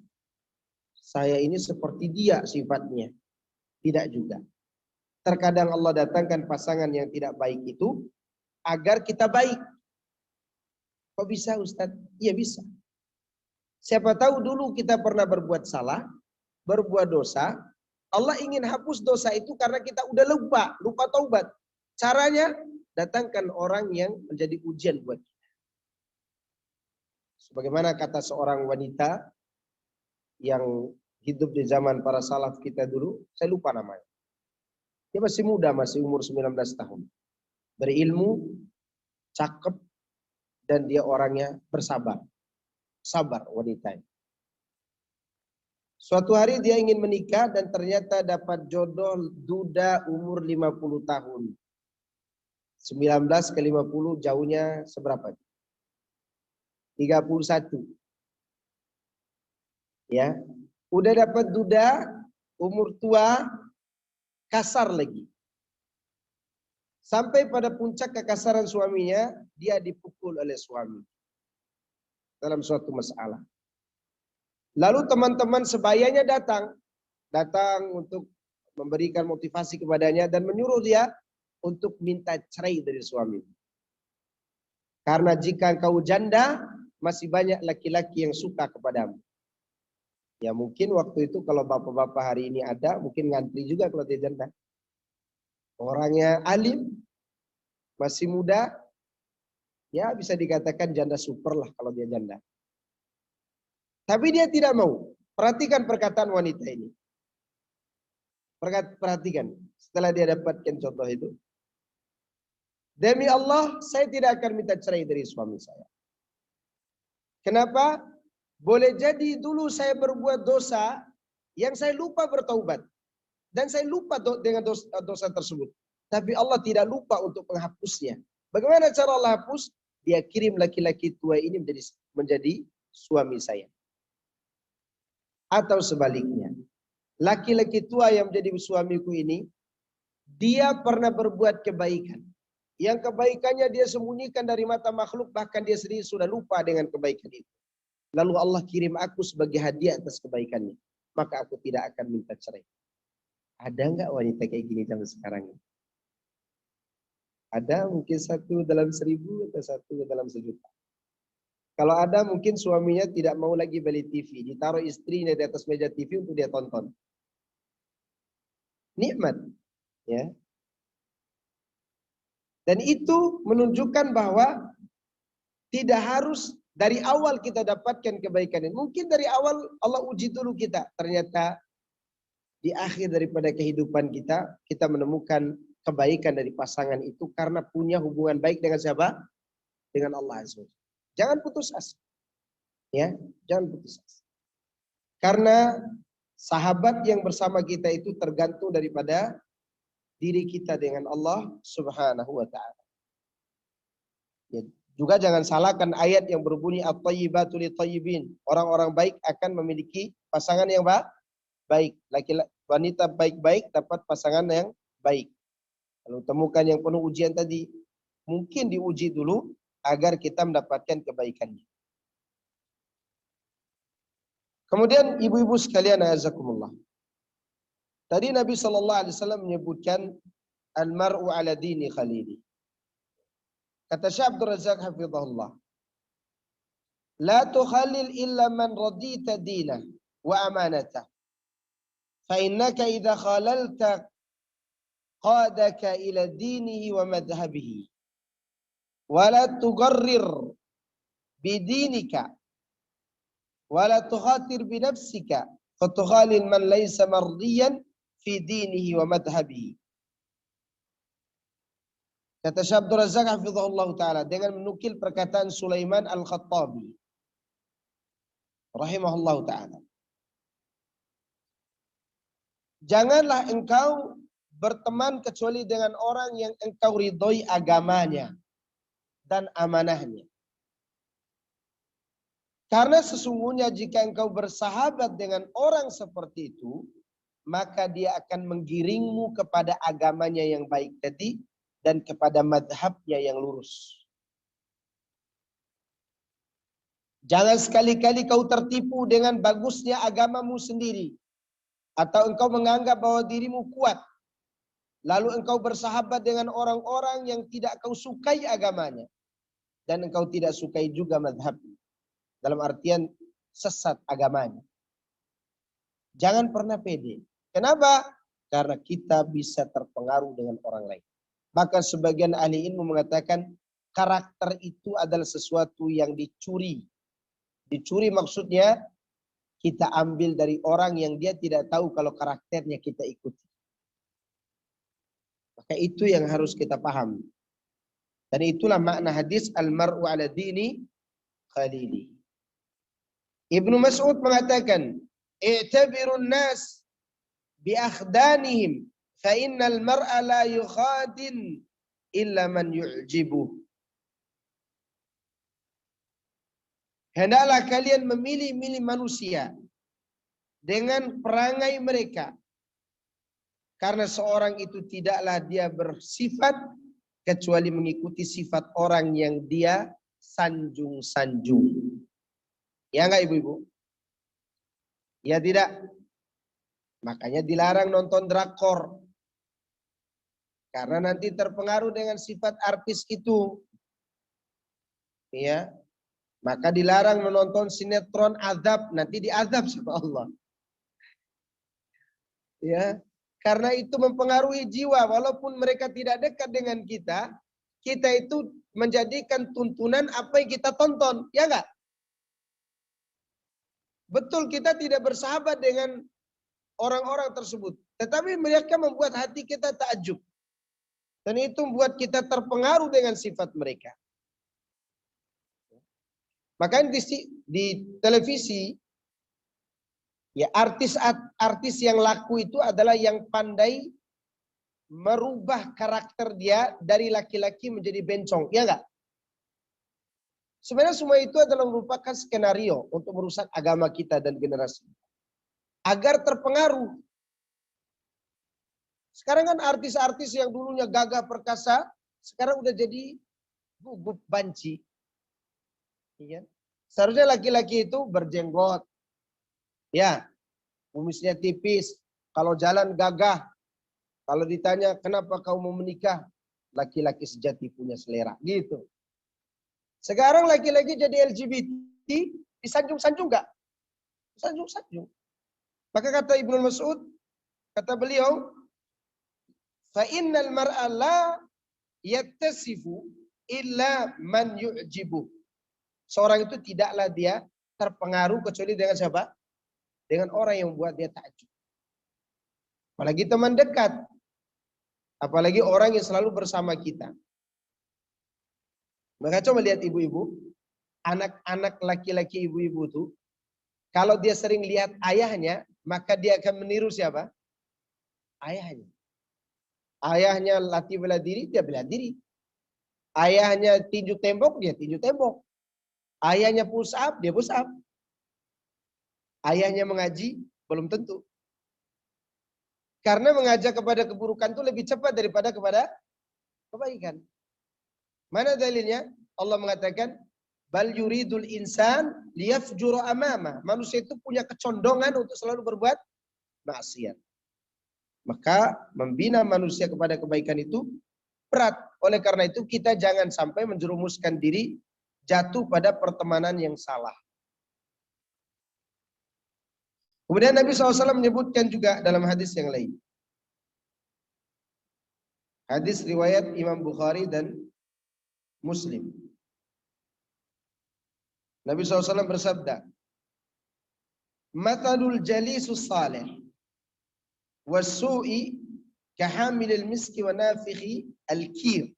saya ini seperti dia sifatnya. Tidak juga. Terkadang Allah datangkan pasangan yang tidak baik itu agar kita baik. Kok bisa Ustadz? Iya bisa. Siapa tahu dulu kita pernah berbuat salah, berbuat dosa. Allah ingin hapus dosa itu karena kita udah lupa taubat. Caranya datangkan orang yang menjadi ujian buat kita. Sebagaimana kata seorang wanita yang hidup di zaman para salaf kita dulu, saya lupa namanya. Dia masih muda, masih umur 19 tahun. Berilmu, cakep, dan dia orangnya bersabar. Sabar wanita. Suatu hari dia ingin menikah dan ternyata dapat jodoh duda umur 50 tahun. 19 ke 50 jauhnya seberapa? 31. Ya. Udah dapat duda, umur tua, kasar lagi. Sampai pada puncak kekasaran suaminya, dia dipukul oleh suami. Dalam suatu masalah. Lalu teman-teman sebayanya datang untuk memberikan motivasi kepadanya dan menyuruh dia untuk minta cerai dari suami. Karena jika engkau janda, masih banyak laki-laki yang suka kepadamu. Ya mungkin waktu itu kalau bapak-bapak hari ini ada, mungkin ngantri juga kalau dia janda. Orangnya alim, masih muda, ya bisa dikatakan janda super lah kalau dia janda. Tapi dia tidak mau. Perhatikan perkataan wanita ini. Perhatikan setelah dia dapatkan contoh itu. Demi Allah, saya tidak akan minta cerai dari suami saya. Kenapa? Boleh jadi dulu saya berbuat dosa yang saya lupa bertaubat. Dan saya lupa dengan dosa tersebut. Tapi Allah tidak lupa untuk menghapusnya. Bagaimana cara Allah hapus? Dia kirim laki-laki tua ini menjadi suami saya. Atau sebaliknya. Laki-laki tua yang menjadi suamiku ini, dia pernah berbuat kebaikan. Yang kebaikannya dia sembunyikan dari mata makhluk, bahkan dia sendiri sudah lupa dengan kebaikan itu. Lalu Allah kirim aku sebagai hadiah atas kebaikannya. Maka aku tidak akan minta cerai. Ada nggak wanita kayak gini zaman sekarang ini? Ada mungkin 1 dalam 1000 atau 1 dalam 1.000.000. Kalau ada mungkin suaminya tidak mau lagi beli TV, ditaruh istrinya di atas meja TV untuk dia tonton. Nikmat, ya. Dan itu menunjukkan bahwa tidak harus dari awal kita dapatkan kebaikan ini. Mungkin dari awal Allah uji dulu kita. Ternyata di akhir daripada kehidupan kita, kita menemukan kebaikan dari pasangan itu karena punya hubungan baik dengan siapa? Dengan Allah Azza wa Jalla. Jangan putus asa. Ya, jangan putus asa. Karena sahabat yang bersama kita itu tergantung daripada diri kita dengan Allah Subhanahu wa taala. Ya, juga jangan salahkan ayat yang berbunyi at-thayyibatu lit-thayyibin. Orang-orang baik akan memiliki pasangan yang baik. Laki-laki wanita baik-baik dapat pasangan yang baik. Kalau temukan yang penuh ujian tadi, mungkin diuji dulu agar kita mendapatkan kebaikannya. Kemudian ibu-ibu sekalian, azakumullah. Tadi Nabi SAW menyebutkan al-mar'u ala dini khalili. Kata Syekh Abdul Razak hafizahullah, la tukhalil illa man radita dinah wa amanatah. Fa innaka idza khalalta qadaka ila dinihi wa madhhabihi. Wa la tugharrir bidinika wa la tukhatir binafsika fatukhalil man laysa mardiyan fi dinihi wa madhhabihi. Kata Syekh Abdul Razak hafizahullah ta'ala dengan menukil perkataan Sulaiman Al-Khattabi rahimahullah ta'ala. Janganlah engkau berteman kecuali dengan orang yang engkau ridhoi agamanya dan amanahnya. Karena sesungguhnya jika engkau bersahabat dengan orang seperti itu, maka dia akan menggiringmu kepada agamanya yang baik tadi dan kepada madhabnya yang lurus. Jangan sekali-kali kau tertipu dengan bagusnya agamamu sendiri. Atau engkau menganggap bahwa dirimu kuat. Lalu engkau bersahabat dengan orang-orang yang tidak kau sukai agamanya. Dan engkau tidak sukai juga madhabnya. Dalam artian sesat agamanya. Jangan pernah pede. Kenapa? Karena kita bisa terpengaruh dengan orang lain. Maka sebagian ahli ilmu mengatakan karakter itu adalah sesuatu yang dicuri. Dicuri maksudnya kita ambil dari orang yang dia tidak tahu kalau karakternya kita ikuti. Maka itu yang harus kita pahami. Dan itulah makna hadis al-mar'u ala dini khalili. Ibnu Mas'ud mengatakan, "I'tabirun nas bi akhdanihim fa innal mar'a la yukhadin illa man yu'jibuh." Hendaklah kalian memilih-milih manusia dengan perangai mereka. Karena seorang itu tidaklah dia bersifat kecuali mengikuti sifat orang yang dia sanjung-sanjung. Ya enggak ibu-ibu? Ya tidak. Makanya dilarang nonton drakor. Karena nanti terpengaruh dengan sifat artis itu. Ya. Maka dilarang menonton sinetron azab, nanti diazab sama Allah. Ya, karena itu mempengaruhi jiwa walaupun mereka tidak dekat dengan kita, kita itu menjadikan tuntunan apa yang kita tonton, ya enggak? Betul kita tidak bersahabat dengan orang-orang tersebut, tetapi mereka membuat hati kita takjub. Dan itu membuat kita terpengaruh dengan sifat mereka. Makanya di televisi, ya artis yang laku itu adalah yang pandai merubah karakter dia dari laki-laki menjadi bencong, ya enggak? Sebenarnya semua itu adalah merupakan skenario untuk merusak agama kita dan generasi. Agar terpengaruh. Sekarang kan artis-artis yang dulunya gagah perkasa, sekarang udah jadi gugup banci. Iya. Seharusnya laki-laki itu berjenggot. Ya, kumisnya tipis. Kalau jalan gagah. Kalau ditanya kenapa kau mau menikah? Laki-laki sejati punya selera. Gitu. Sekarang laki-laki jadi LGBT, disanjung-sanjung nggak? Sanjung-sanjung. Maka kata Ibnu Mas'ud, kata beliau, fa innal mar'a la yattasifu illa man yu'jibu. Seorang itu tidaklah dia terpengaruh kecuali dengan siapa? Dengan orang yang membuat dia takjub. Apalagi teman dekat. Apalagi orang yang selalu bersama kita. Maka coba lihat ibu-ibu, anak-anak laki-laki ibu-ibu tuh, kalau dia sering lihat ayahnya, maka dia akan meniru siapa? Ayahnya. Ayahnya latih bela diri, dia bela diri. Ayahnya tinju tembok, dia tinju tembok. Ayahnya push up, dia push up. Ayahnya mengaji, belum tentu. Karena mengajak kepada keburukan itu lebih cepat daripada kepada kebaikan. Mana dalilnya? Allah mengatakan, bal yuridul insan liyafjura amama. Manusia itu punya kecondongan untuk selalu berbuat maksiat. Maka membina manusia kepada kebaikan itu berat. Oleh karena itu kita jangan sampai menjerumuskan diri jatuh pada pertemanan yang salah. Kemudian Nabi SAW menyebutkan juga dalam hadis yang lain. Hadis riwayat Imam Bukhari dan Muslim. Nabi SAW bersabda, Mathalul jalisus salih was-su'i kahamilil miski wa nafikhi al-kir.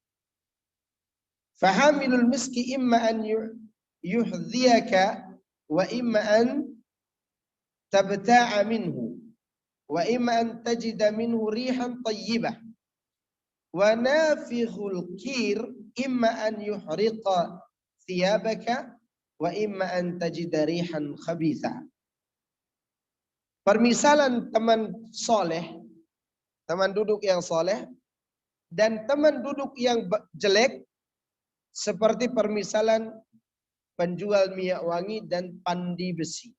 Fahamilul miski imma an yuhdhiyaka wa imma an tabta'a minhu wa imma an tajida minhu rihan tayyibah wa nafikhul kir imma an yuhriqa thiyabaka wa imma an tajida rihan khabitha. Permisalan teman soleh, teman duduk yang soleh, dan teman duduk yang jelek seperti permisalan penjual minyak wangi dan pandi besi.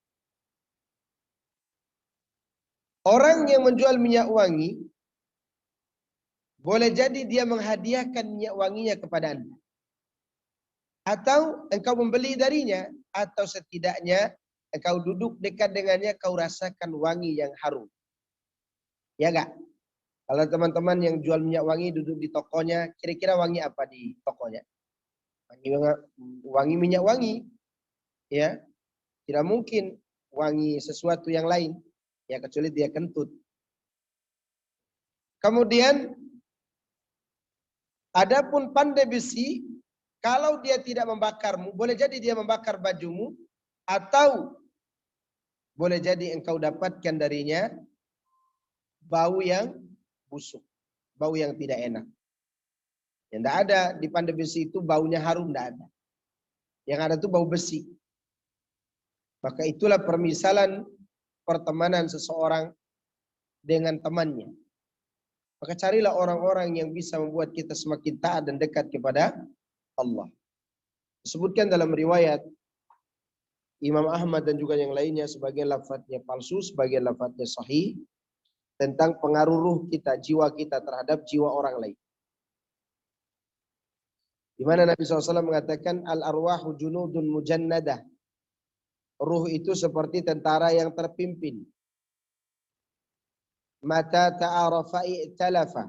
Orang yang menjual minyak wangi, boleh jadi dia menghadiahkan minyak wanginya kepada Anda. Atau engkau membeli darinya, atau setidaknya engkau duduk dekat dengannya, kau rasakan wangi yang harum. Ya enggak? Kalau teman-teman yang jual minyak wangi duduk di tokonya, kira-kira wangi apa di tokonya? Wangi minyak wangi. Ya, tidak mungkin wangi sesuatu yang lain. Ya, kecuali dia kentut. Kemudian, adapun pandai besi, kalau dia tidak membakarmu, boleh jadi dia membakar bajumu, atau boleh jadi engkau dapatkan darinya bau yang busuk, bau yang tidak enak. Yang tidak ada di pandai besi itu baunya harum, tidak ada. Yang ada itu bau besi. Maka itulah permisalan pertemanan seseorang dengan temannya. Maka carilah orang-orang yang bisa membuat kita semakin taat dan dekat kepada Allah. Disebutkan dalam riwayat Imam Ahmad dan juga yang lainnya, sebagian lafadznya palsu, sebagian lafadznya sahih, tentang pengaruh ruh kita, jiwa kita terhadap jiwa orang lain. Di mana Nabi SAW mengatakan, al-arwahu junudun mujannadah. Ruh itu seperti tentara yang terpimpin. Mata ta'arafa i'talafa.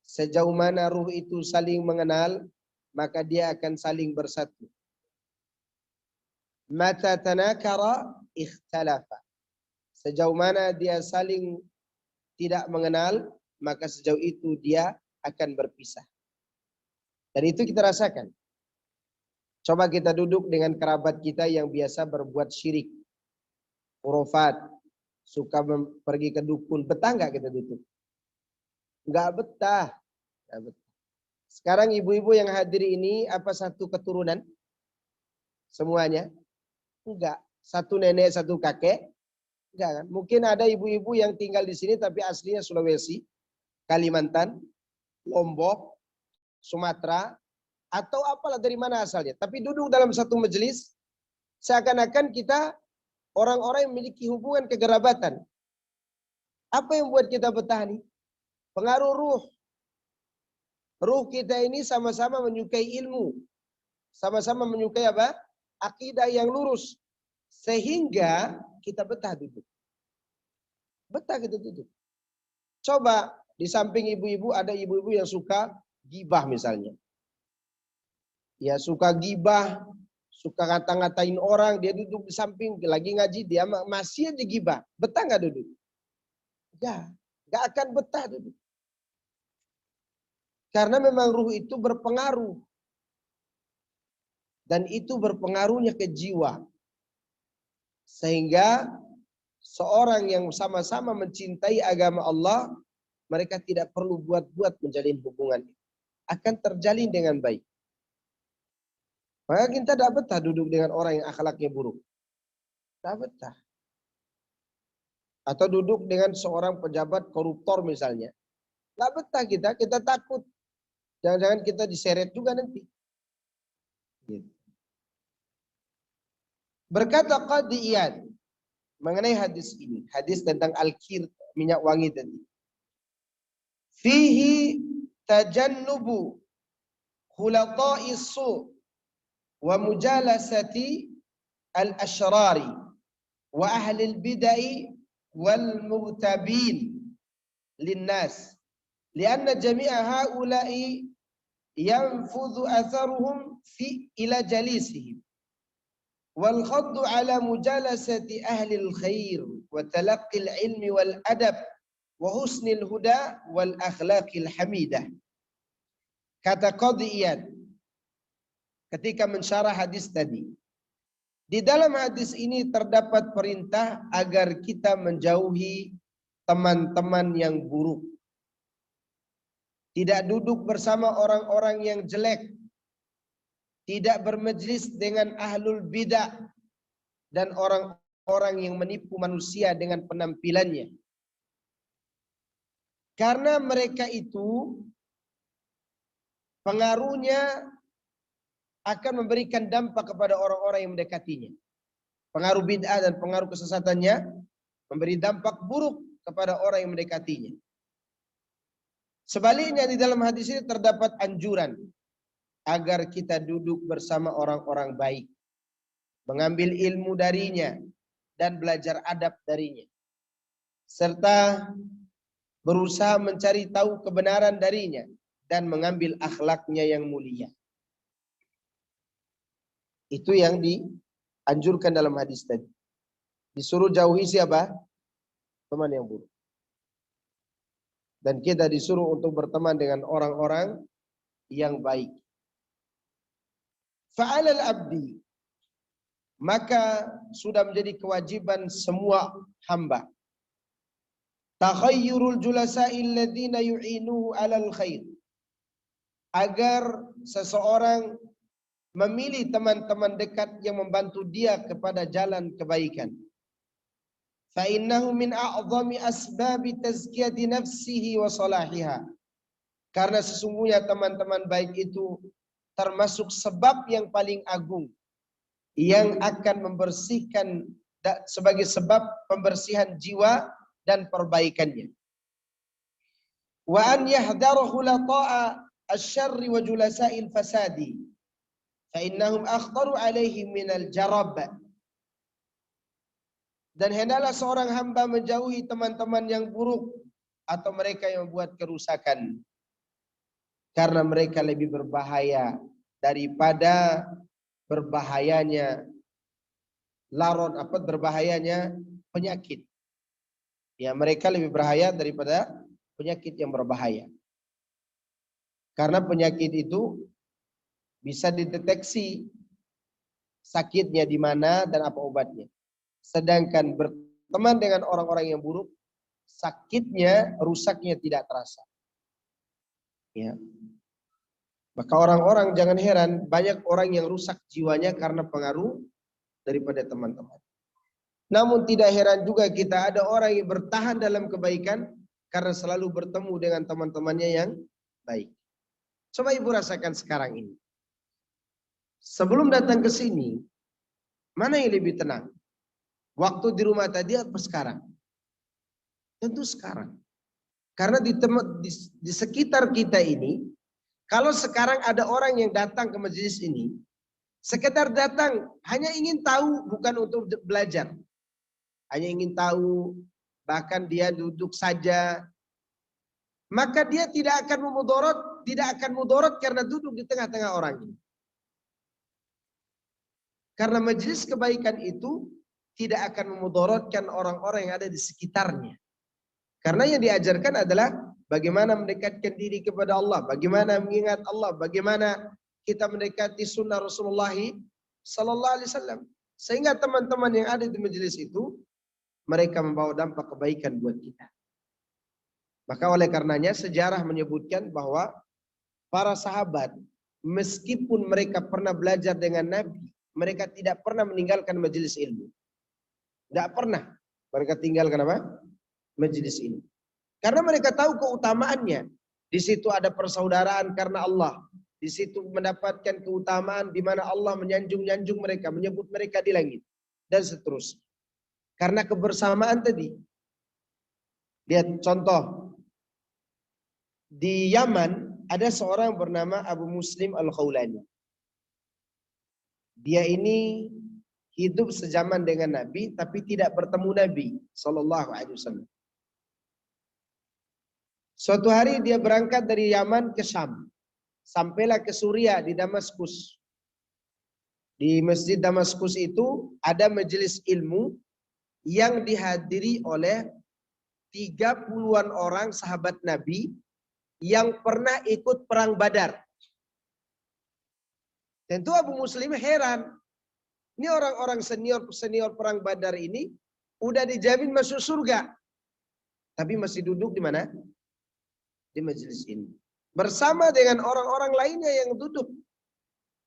Sejauh mana ruh itu saling mengenal, maka dia akan saling bersatu. Mata tanakara ikhtalafa. Sejauh mana dia saling tidak mengenal, maka sejauh itu dia akan berpisah. Dan itu kita rasakan. Coba kita duduk dengan kerabat kita yang biasa berbuat syirik, khurafat, suka pergi ke dukun. Betah nggak kita duduk? Nggak betah. Nggak betah. Sekarang ibu-ibu yang hadir ini apa satu keturunan? Semuanya? Enggak. Satu nenek, satu kakek? Enggak kan? Mungkin ada ibu-ibu yang tinggal di sini tapi aslinya Sulawesi, Kalimantan, Lombok, Sumatera, atau apalah dari mana asalnya. Tapi duduk dalam satu majelis, seakan-akan kita orang-orang yang memiliki hubungan kekerabatan. Apa yang membuat kita betah nih? Pengaruh ruh. Ruh kita ini sama-sama menyukai ilmu. Sama-sama menyukai apa? Akidah yang lurus. Sehingga kita betah duduk. Betah kita duduk. Coba di samping ibu-ibu ada ibu-ibu yang suka gibah misalnya. Ya suka gibah, suka ngata-ngatain orang, dia duduk di samping lagi ngaji, dia masih aja gibah. Betah nggak duduk? Ya, nggak akan betah duduk. Karena memang ruh itu berpengaruh. Dan itu berpengaruhnya ke jiwa. Sehingga seorang yang sama-sama mencintai agama Allah, mereka tidak perlu buat-buat menjalin hubungan. Akan terjalin dengan baik. Maka kita tidak betah duduk dengan orang yang akhlaknya buruk. Tidak betah. Atau duduk dengan seorang pejabat koruptor misalnya. Tidak betah kita takut. Jangan-jangan kita diseret juga nanti. Gitu. Berkata Qadhi Iyad mengenai hadis ini. Hadis tentang al-kir, minyak wangi tadi. Fihi tajannubu khulata'i su' wa mujalasati al-ashrari wa ahli al-bidai wal mughtabin linnas lianna jami'a haula'i yanfudhu atharuhum fi ila jalisihim wal khaddu ala mujalasati ahli al-khair wa talaqqi al-ilmi wal adab wa husnil huda wal akhlaqil hamidah. Kata Qadhi Iyad ketika mensyarah hadis tadi, di dalam hadis ini terdapat perintah agar kita menjauhi teman-teman yang buruk. Tidak duduk bersama orang-orang yang jelek. Tidak bermajlis dengan ahlul bidah dan orang-orang yang menipu manusia dengan penampilannya. Karena mereka itu pengaruhnya akan memberikan dampak kepada orang-orang yang mendekatinya. Pengaruh bid'ah dan pengaruh kesesatannya memberi dampak buruk kepada orang yang mendekatinya. Sebaliknya di dalam hadis ini terdapat anjuran agar kita duduk bersama orang-orang baik, mengambil ilmu darinya dan belajar adab darinya, serta berusaha mencari tahu kebenaran darinya dan mengambil akhlaknya yang mulia. Itu yang dianjurkan dalam hadis tadi. Disuruh jauhi siapa? Teman yang buruk. Dan kita disuruh untuk berteman dengan orang-orang yang baik. Fa'alal abdi, maka sudah menjadi kewajiban semua hamba. Takhayyurul julasa'il ladzina yu'inuhu 'alal khair. Agar seseorang memilih teman-teman dekat yang membantu dia kepada jalan kebaikan. Fa innahu min a'zami asbabi tazkiyati nafsihi wa salahiha. Karena sesungguhnya teman-teman baik itu termasuk sebab yang paling agung yang akan membersihkan sebagai sebab pembersihan jiwa dan perbaikannya. Wa an yahdara khulata'a asy-syarri wa julasa'il fasadi. Fa'innahum akhtaru alaihim minal jarab. Dan hendaklah seorang hamba menjauhi teman-teman yang buruk atau mereka yang membuat kerusakan. Karena mereka lebih berbahaya daripada berbahayanya berbahayanya penyakit. Ya, mereka lebih berbahaya daripada penyakit yang berbahaya. Karena penyakit itu bisa dideteksi sakitnya di mana dan apa obatnya. Sedangkan berteman dengan orang-orang yang buruk, sakitnya, rusaknya tidak terasa. Ya. Maka orang-orang jangan heran, banyak orang yang rusak jiwanya karena pengaruh daripada teman-teman. Namun tidak heran juga kita ada orang yang bertahan dalam kebaikan karena selalu bertemu dengan teman-temannya yang baik. Coba ibu rasakan sekarang ini. Sebelum datang ke sini, mana yang lebih tenang? Waktu di rumah tadi apa sekarang? Tentu sekarang. Karena di sekitar kita ini, kalau sekarang ada orang yang datang ke majelis ini, Sekedar datang, hanya ingin tahu, bukan untuk belajar. Hanya ingin tahu, bahkan dia duduk saja. Maka dia tidak akan mudarat karena duduk di tengah-tengah orang ini. Karena majelis kebaikan itu tidak akan memudaratkan orang-orang yang ada di sekitarnya. Karena yang diajarkan adalah bagaimana mendekatkan diri kepada Allah, bagaimana mengingat Allah, bagaimana kita mendekati sunnah Rasulullah Sallallahu Alaihi Wasallam. Sehingga teman-teman yang ada di majelis itu, mereka membawa dampak kebaikan buat kita. Maka oleh karenanya sejarah menyebutkan bahwa para sahabat, meskipun mereka pernah belajar dengan Nabi, mereka tidak pernah meninggalkan majelis ilmu. Tidak pernah mereka tinggalkan apa? Majelis ilmu. Karena mereka tahu keutamaannya. Di situ ada persaudaraan karena Allah. Di situ mendapatkan keutamaan di mana Allah menyanjung-nyanjung mereka, menyebut mereka di langit. Dan seterusnya. Karena kebersamaan tadi. Lihat contoh. Di Yaman ada seorang bernama Abu Muslim Al-Khawlani. Dia ini hidup sejaman dengan Nabi tapi tidak bertemu Nabi Sallallahu Alaihi Wasallam. Suatu hari dia berangkat dari Yaman ke Syam. Sampailah ke Suriah di Damaskus. Di Masjid Damaskus itu ada majelis ilmu yang dihadiri oleh 30-an orang sahabat Nabi yang pernah ikut perang Badar. Tentu Abu Muslim heran. Ini orang-orang senior perang Badar ini udah dijamin masuk surga. Tapi masih duduk di mana? Di majelis ini. Bersama dengan orang-orang lainnya yang duduk.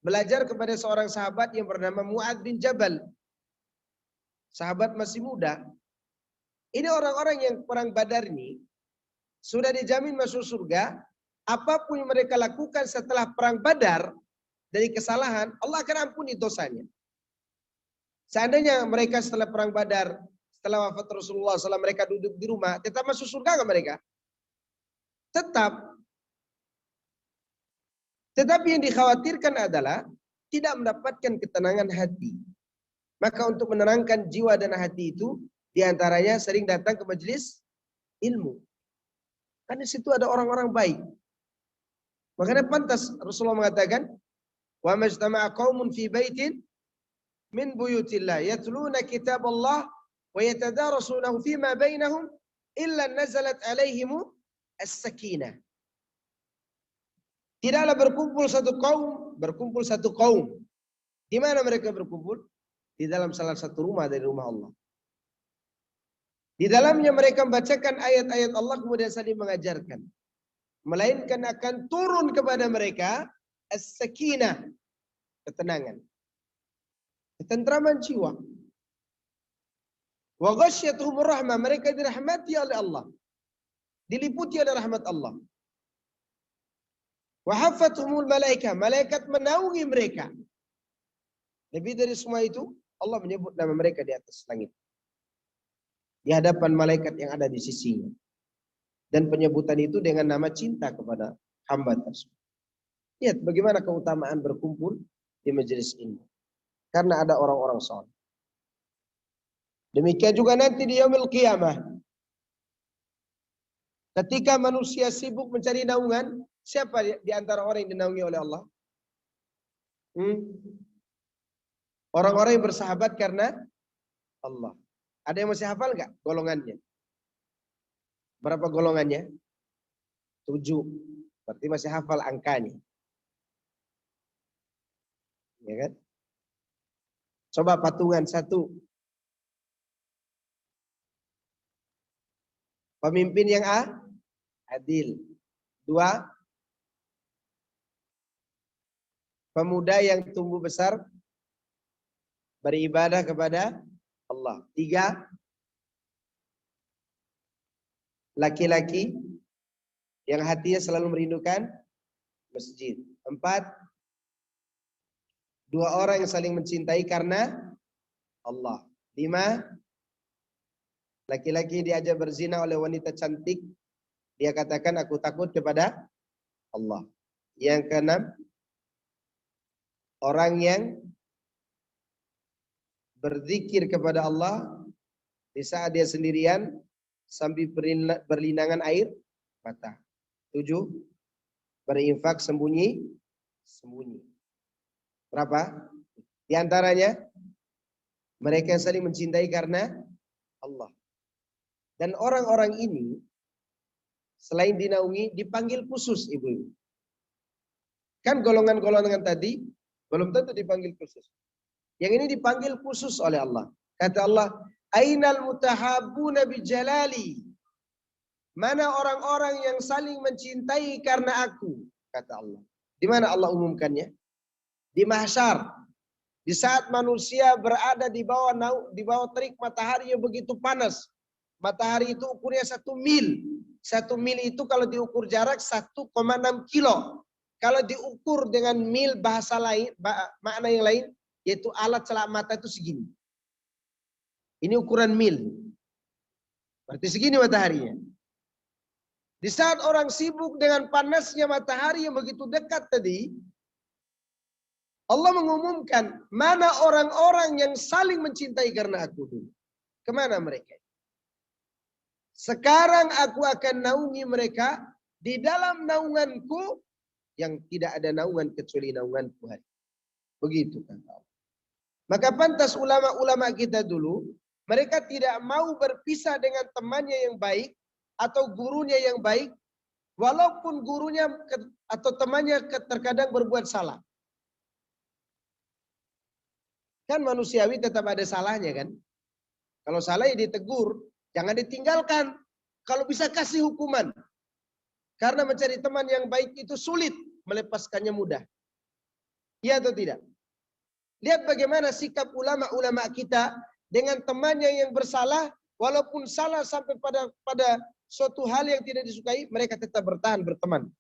Belajar kepada seorang sahabat yang bernama Mu'adz bin Jabal. Sahabat masih muda. Ini orang-orang yang perang Badar ini sudah dijamin masuk surga. Apapun yang mereka lakukan setelah perang Badar dari kesalahan, Allah akan ampuni dosanya. Seandainya mereka setelah perang Badar, setelah wafat Rasulullah SAW, mereka duduk di rumah, tetap masuk surga nggak mereka? Tetap. Tetapi yang dikhawatirkan adalah tidak mendapatkan ketenangan hati. Maka untuk menenangkan jiwa dan hati itu, diantaranya sering datang ke majelis ilmu. Kan di situ ada orang-orang baik. Makanya pantas Rasulullah mengatakan, wa majtama'a qaumun fi baitin min buyutillah yatluna kitab Allah wa yatadarasunahu fima bainahum illa nazalat alaihimu as-sakinah. Tidaklah berkumpul satu kaum. Di mana mereka berkumpul? Di dalam salah satu rumah dari rumah Allah. Di dalamnya mereka membacakan ayat-ayat Allah kemudian saling mengajarkan. Melainkan akan turun kepada mereka as-sakinah, ketenangan, ketentraman jiwa. Wa ghasyiyatuhumur rahmah, mereka dirahmati oleh Allah. Diliputi oleh rahmat Allah. Wa hafathumul malaikah, malaikat menaungi mereka. Lebih dari semua itu, Allah menyebut nama mereka di atas langit. Di hadapan malaikat yang ada di sisinya. Dan penyebutan itu dengan nama cinta kepada hamba tersebut. Lihat bagaimana keutamaan berkumpul di majelis ini. Karena ada orang-orang saleh. Demikian juga nanti di yaumil qiyamah. Ketika manusia sibuk mencari naungan, siapa di antara orang yang dinaungi oleh Allah? Orang-orang yang bersahabat karena Allah. Ada yang masih hafal nggak golongannya? Berapa golongannya? 7. Berarti masih hafal angkanya. Ya kan? Coba patungan 1. Pemimpin yang adil. 2. Pemuda yang tumbuh besar beribadah kepada Allah. 3. Laki-laki yang hatinya selalu merindukan masjid. 4. 2 orang yang saling mencintai karena Allah. 5. Laki-laki diajak berzina oleh wanita cantik. Dia katakan aku takut kepada Allah. Yang ke-6. Orang yang berzikir kepada Allah di saat dia sendirian sambil berlinangan air mata. 7. Berinfak sembunyi. Berapa? Di antaranya mereka yang saling mencintai karena Allah. Dan orang-orang ini selain dinaungi dipanggil khusus, ibu-ibu. Kan golongan-golongan tadi belum tentu dipanggil khusus. Yang ini dipanggil khusus oleh Allah. Kata Allah, "Ainal mutahabbuna bijalali?" Mana orang-orang yang saling mencintai karena aku? Kata Allah. Di mana Allah umumkannya? Di mahsyar. Di saat manusia berada di bawah terik matahari yang begitu panas. Matahari itu ukurnya 1 mil. 1 mil itu kalau diukur jarak 1,6 kilo. Kalau diukur dengan mil bahasa lain, makna yang lain, yaitu alat celak mata itu segini. Ini ukuran mil. Berarti segini mataharinya. Di saat orang sibuk dengan panasnya matahari yang begitu dekat tadi, Allah mengumumkan mana orang-orang yang saling mencintai karena aku dulu. Kemana mereka? Sekarang aku akan naungi mereka di dalam naunganku yang tidak ada naungan kecuali naunganku hari. Begitu kata Allah. Maka pantas ulama-ulama kita dulu, mereka tidak mau berpisah dengan temannya yang baik atau gurunya yang baik, walaupun gurunya atau temannya terkadang berbuat salah. Kan manusiawi tetap ada salahnya kan. Kalau salah ya ditegur, jangan ditinggalkan. Kalau bisa kasih hukuman. Karena mencari teman yang baik itu sulit, melepaskannya mudah. Iya atau tidak? Lihat bagaimana sikap ulama-ulama kita dengan temannya yang bersalah, walaupun salah sampai pada suatu hal yang tidak disukai, mereka tetap bertahan berteman.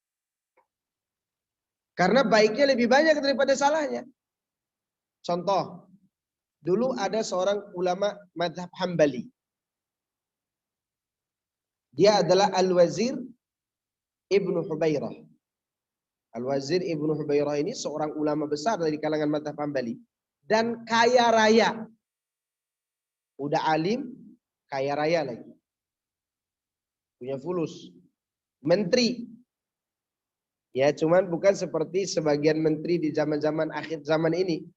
Karena baiknya lebih banyak daripada salahnya. Contoh, dulu ada seorang ulama mazhab Hambali. Dia adalah Al-Wazir Ibnu Hubairah. Al-Wazir Ibnu Hubairah ini seorang ulama besar dari kalangan mazhab Hambali. Dan kaya raya. Udah alim, kaya raya lagi. Punya fulus. Menteri. Ya, cuman bukan seperti sebagian menteri di zaman-zaman akhir zaman ini.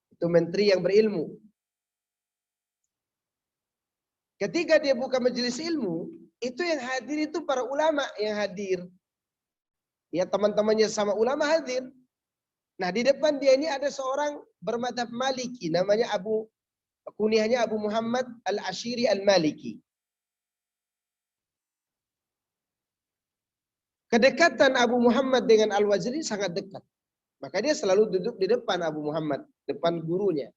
Itu menteri yang berilmu. Ketika dia buka majelis ilmu, itu yang hadir itu para ulama yang hadir. Ya, teman-temannya sama ulama hadir. Nah, di depan dia ini ada seorang bermadzhab Maliki, namanya kunyahnya Abu Muhammad Al-Ashiri Al-Maliki. Kedekatan Abu Muhammad dengan Al-Wazir ini sangat dekat. Maka dia selalu duduk di depan Abu Muhammad, depan gurunya.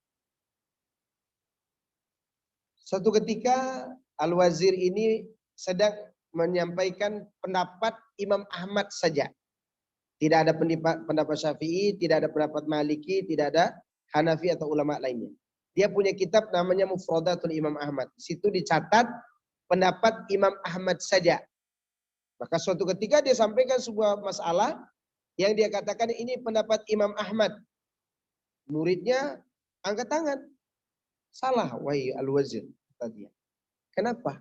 Suatu ketika Al-Wazir ini sedang menyampaikan pendapat Imam Ahmad saja. Tidak ada pendapat Syafi'i, tidak ada pendapat Maliki, tidak ada Hanafi atau ulama lainnya. Dia punya kitab namanya Mufradatul Imam Ahmad. Di situ dicatat pendapat Imam Ahmad saja. Maka suatu ketika dia sampaikan sebuah masalah yang dia katakan ini pendapat Imam Ahmad. Muridnya angkat tangan. Salah, wahai Al-Wazir, kata dia. Kenapa?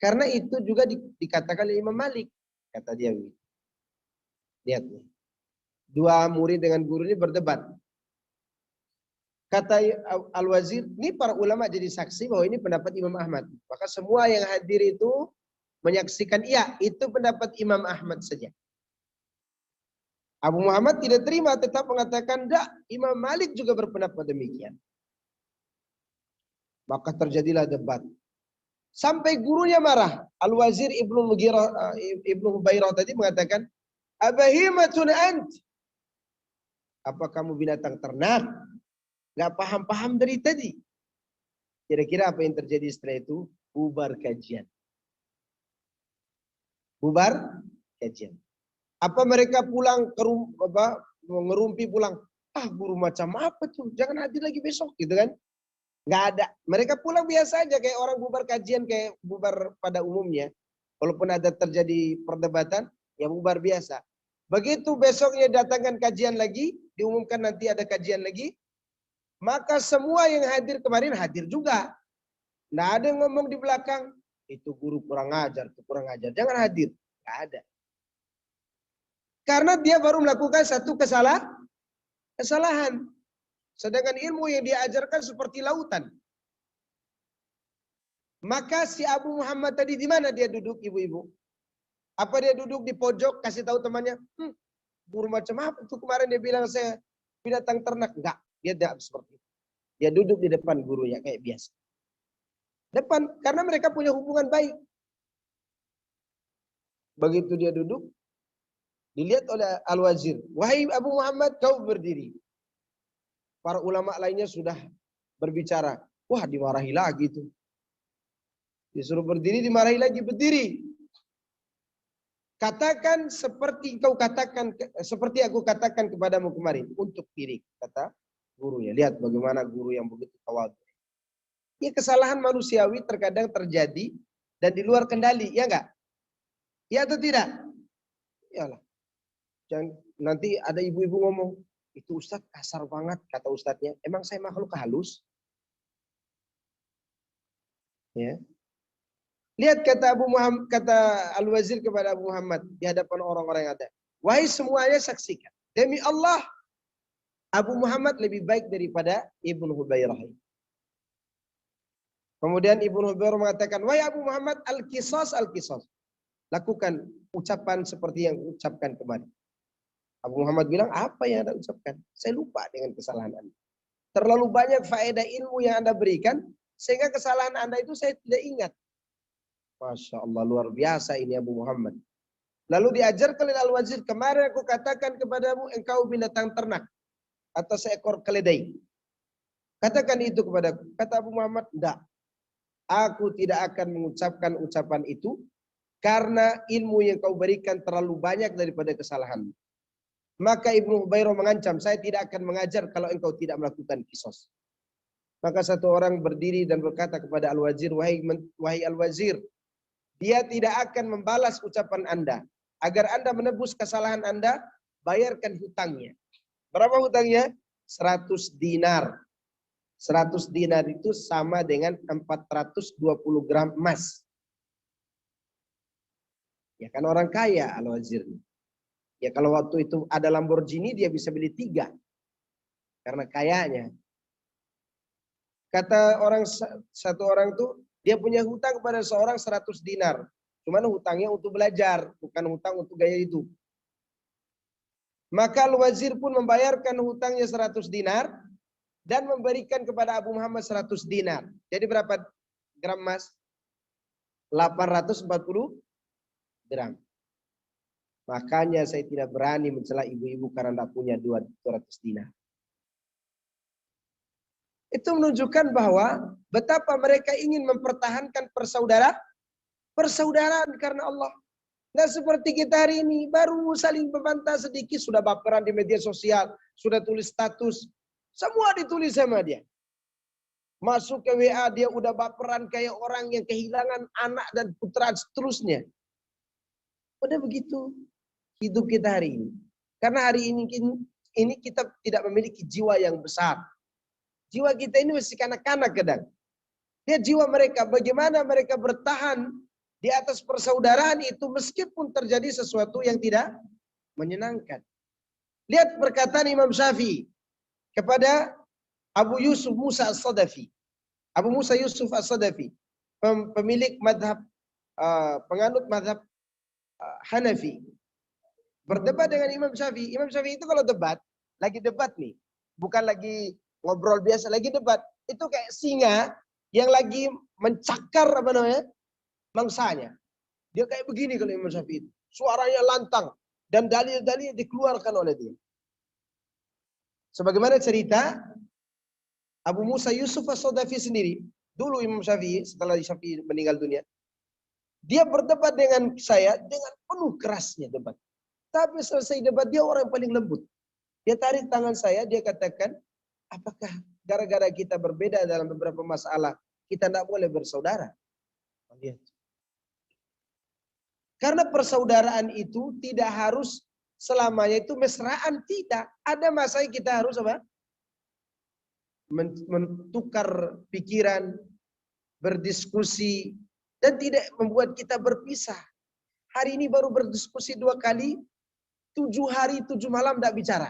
Karena itu juga dikatakan oleh Imam Malik, kata dia. Lihat nih. Dua murid dengan guru ini berdebat. Kata Al-Wazir, ini para ulama jadi saksi bahwa ini pendapat Imam Ahmad. Maka semua yang hadir itu menyaksikan, iya, itu pendapat Imam Ahmad saja. Abu Muhammad tidak terima, tetap mengatakan, enggak, Imam Malik juga berpendapat demikian. Maka terjadilah debat. Sampai gurunya marah. Al-Wazir Ibnu Hubairah tadi mengatakan, abahimatun ant. Apa kamu binatang ternak? Gak paham-paham dari tadi. Kira-kira apa yang terjadi setelah itu? Bubar kajian. Bubar kajian. Apa mereka pulang ke ngerumpi pulang? Ah, guru macam apa tuh? Jangan hadir lagi besok gitu kan? Nggak ada. Mereka pulang biasa aja kayak orang bubar kajian, kayak bubar pada umumnya. Walaupun ada terjadi perdebatan, ya bubar biasa. Begitu besoknya datangkan kajian lagi, diumumkan nanti ada kajian lagi, maka semua yang hadir kemarin hadir juga. Nggak ada yang ngomong di belakang, itu guru kurang ajar, itu kurang ajar. Jangan hadir. Nggak ada. Karena dia baru melakukan satu kesalahan. Sedangkan ilmu yang dia ajarkan seperti lautan. Maka si Abu Muhammad tadi di mana dia duduk, ibu-ibu? Apa dia duduk di pojok kasih tahu temannya, guru macam apa itu kemarin dia bilang saya binatang ternak? Enggak, dia tidak seperti itu. Dia duduk di depan gurunya kayak biasa. Depan, karena mereka punya hubungan baik. Begitu dia duduk, dilihat oleh Al-Wazir. Wahai Abu Muhammad, kau berdiri. Para ulama lainnya sudah berbicara. Wah, dimarahi lagi tuh. Disuruh berdiri, dimarahi lagi, berdiri. Katakan seperti kau katakan, seperti aku katakan kepadamu kemarin untuk diri, kata gurunya. Lihat bagaimana guru yang begitu tawadhu. Ya, kesalahan manusiawi terkadang terjadi dan di luar kendali, ya enggak? Ya atau tidak? Iyalah. Jangan nanti ada ibu-ibu ngomong, itu Ustadz kasar banget, kata Ustadznya. Emang saya makhluk halus? Ya. Lihat kata Abu Muhammad, kata Al-Wazir kepada Abu Muhammad di hadapan orang-orang yang ada. Wahai semuanya saksikan. Demi Allah, Abu Muhammad lebih baik daripada Ibnu Hubairah. Kemudian Ibnu Hubairah mengatakan, wahai Abu Muhammad, al-qisas, al-qisas. Lakukan ucapan seperti yang ucapkan kemarin. Abu Muhammad bilang, apa yang Anda ucapkan? Saya lupa dengan kesalahan Anda. Terlalu banyak faedah ilmu yang Anda berikan, sehingga kesalahan Anda itu saya tidak ingat. Masya Allah, luar biasa ini Abu Muhammad. Lalu diajarkan oleh Al-Wazir, kemarin aku katakan kepadamu, engkau binatang ternak atau seekor keledai. Katakan itu kepadaku. Kata Abu Muhammad, enggak. Aku tidak akan mengucapkan ucapan itu karena ilmu yang kau berikan terlalu banyak daripada kesalahanmu. Maka Ibnu Hubairah mengancam, saya tidak akan mengajar kalau engkau tidak melakukan kisos. Maka satu orang berdiri dan berkata kepada Al-Wazir, wahai Al-Wazir, dia tidak akan membalas ucapan Anda. Agar Anda menebus kesalahan Anda, bayarkan hutangnya. Berapa hutangnya? 100 dinar. 100 dinar itu sama dengan 420 gram emas. Ya kan orang kaya Al-Wazir. Ya kalau waktu itu ada Lamborghini dia bisa beli 3. Karena kayanya. Kata satu orang tuh, dia punya hutang kepada seorang 100 dinar. Cuman hutangnya untuk belajar, bukan hutang untuk gaya itu. Maka Al-Wazir pun membayarkan hutangnya 100 dinar dan memberikan kepada Abu Muhammad 100 dinar. Jadi berapa gram emas? 840 gram. Makanya saya tidak berani mencela ibu-ibu karena tidak punya 200 dinar. Itu menunjukkan bahwa betapa mereka ingin mempertahankan persaudaraan karena Allah. Nggak seperti kita hari ini, baru saling membantah sedikit, sudah baperan di media sosial, sudah tulis status, semua ditulis sama dia. Masuk ke WA, dia udah baperan kayak orang yang kehilangan anak dan putra seterusnya. Udah begitu hidup kita hari ini. Karena hari ini kita tidak memiliki jiwa yang besar. Jiwa kita ini masih kanak-kanak kadang. Lihat jiwa mereka, bagaimana mereka bertahan di atas persaudaraan itu meskipun terjadi sesuatu yang tidak menyenangkan. Lihat perkataan Imam Syafi'i kepada Abu Yusuf Musa As-Sadafi. Abu Musa Yusuf As-Sadafi, pemilik madhab, penganut madhab Hanafi. Berdebat dengan Imam Syafi'i. Imam Syafi'i itu kalau debat, lagi debat nih. Bukan lagi ngobrol biasa, lagi debat. Itu kayak singa yang lagi mencakar mangsanya. Dia kayak begini kalau Imam Syafi'i. Suaranya lantang dan dalil-dalil dikeluarkan oleh dia. Sebagaimana cerita Abu Musa Yusuf As-Sadafi sendiri. Dulu Imam Syafi'i, setelah Syafi'i meninggal dunia, dia berdebat dengan saya dengan penuh kerasnya debat. Tapi selesai debat dia orang yang paling lembut. Dia tarik tangan saya, dia katakan, apakah gara-gara kita berbeda dalam beberapa masalah, kita tidak boleh bersaudara? Lihat. Karena persaudaraan itu tidak harus selamanya itu mesraan, tidak. Ada masa kita harus apa? Mentukar pikiran, berdiskusi, dan tidak membuat kita berpisah. Hari ini baru berdiskusi 2 kali, 7 hari 7 malam tidak bicara.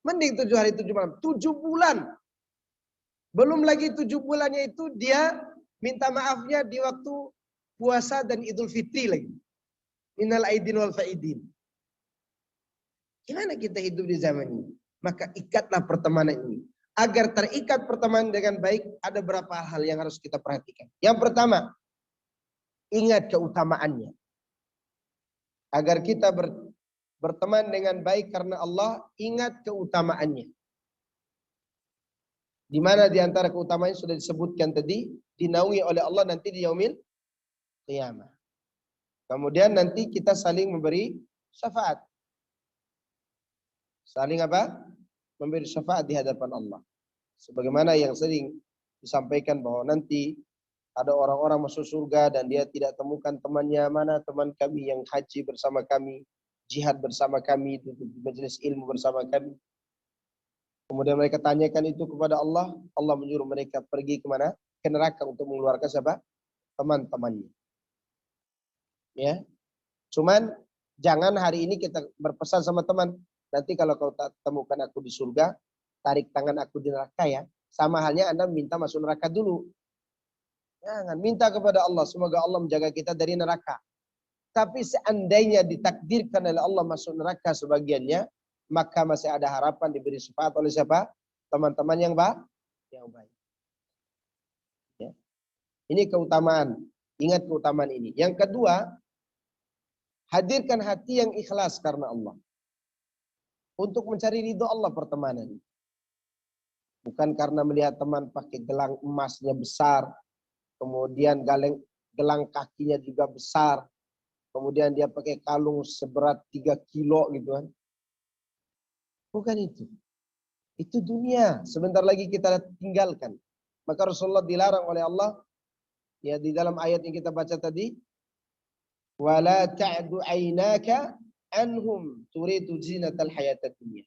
Mending 7 hari 7 malam, 7 bulan. Belum lagi 7 bulannya itu dia minta maafnya di waktu puasa dan Idul Fitri lagi. Minal aidin wal faidin. Gimana kita hidup di zaman ini? Maka ikatlah pertemanan ini. Agar terikat pertemanan dengan baik, ada beberapa hal yang harus kita perhatikan. Yang pertama, ingat keutamaannya. Agar kita berteman dengan baik karena Allah, ingat keutamaannya. Di mana di antara keutamaannya sudah disebutkan tadi, dinaungi oleh Allah nanti di yaumil qiyamah. Kemudian nanti kita saling memberi syafaat. Saling apa? Memberi syafaat di hadapan Allah. Sebagaimana yang sering disampaikan bahwa nanti ada orang-orang masuk surga dan dia tidak temukan temannya, mana teman kami yang haji bersama kami, jihad bersama kami, duduk di majelis ilmu bersama kami. Kemudian mereka tanyakan itu kepada Allah, Allah menyuruh mereka pergi kemana? Ke neraka untuk mengeluarkan siapa? Teman-temannya. Ya, cuman jangan hari ini kita berpesan sama teman, nanti kalau kau tak temukan aku di surga, tarik tangan aku di neraka ya. Sama halnya Anda minta masuk neraka dulu. Jangan minta kepada Allah, semoga Allah menjaga kita dari neraka. Tapi seandainya ditakdirkan oleh Allah masuk neraka sebagiannya, maka masih ada harapan diberi syafaat oleh siapa? Teman-teman yang baik. Ya. Ini keutamaan. Ingat keutamaan ini. Yang kedua, hadirkan hati yang ikhlas karena Allah. Untuk mencari ridho Allah pertemanan. Bukan karena melihat teman pakai gelang emasnya besar, kemudian gelang kakinya juga besar, kemudian dia pakai kalung seberat 3 kilo gitu kan. Bukan itu. Itu dunia. Sebentar lagi kita tinggalkan. Maka Rasulullah dilarang oleh Allah, ya di dalam ayat yang kita baca tadi, wala ta'du aynaka anhum turidu zinatal hayatad dunya.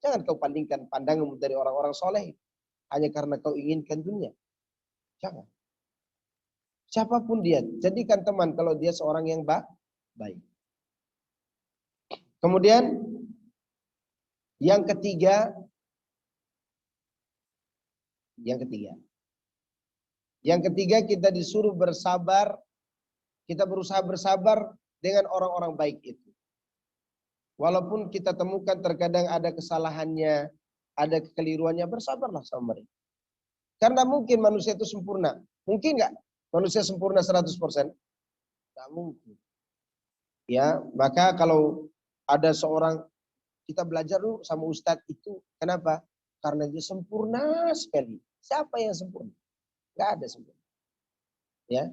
Jangan kau pandingkan pandanganmu dari orang-orang soleh hanya karena kau inginkan dunia. Jangan. Siapapun dia, jadikan teman kalau dia seorang yang baik. Kemudian yang ketiga, kita disuruh bersabar, kita berusaha bersabar dengan orang-orang baik itu. Walaupun kita temukan terkadang ada kesalahannya, ada kekeliruannya, bersabarlah sama mereka. Karena mungkin manusia itu sempurna. Mungkin nggak manusia sempurna 100%? Nggak mungkin. Ya, maka kalau ada seorang, kita belajar dulu sama ustadz itu. Kenapa? Karena dia sempurna sekali. Siapa yang sempurna? Nggak ada sempurna. Ya,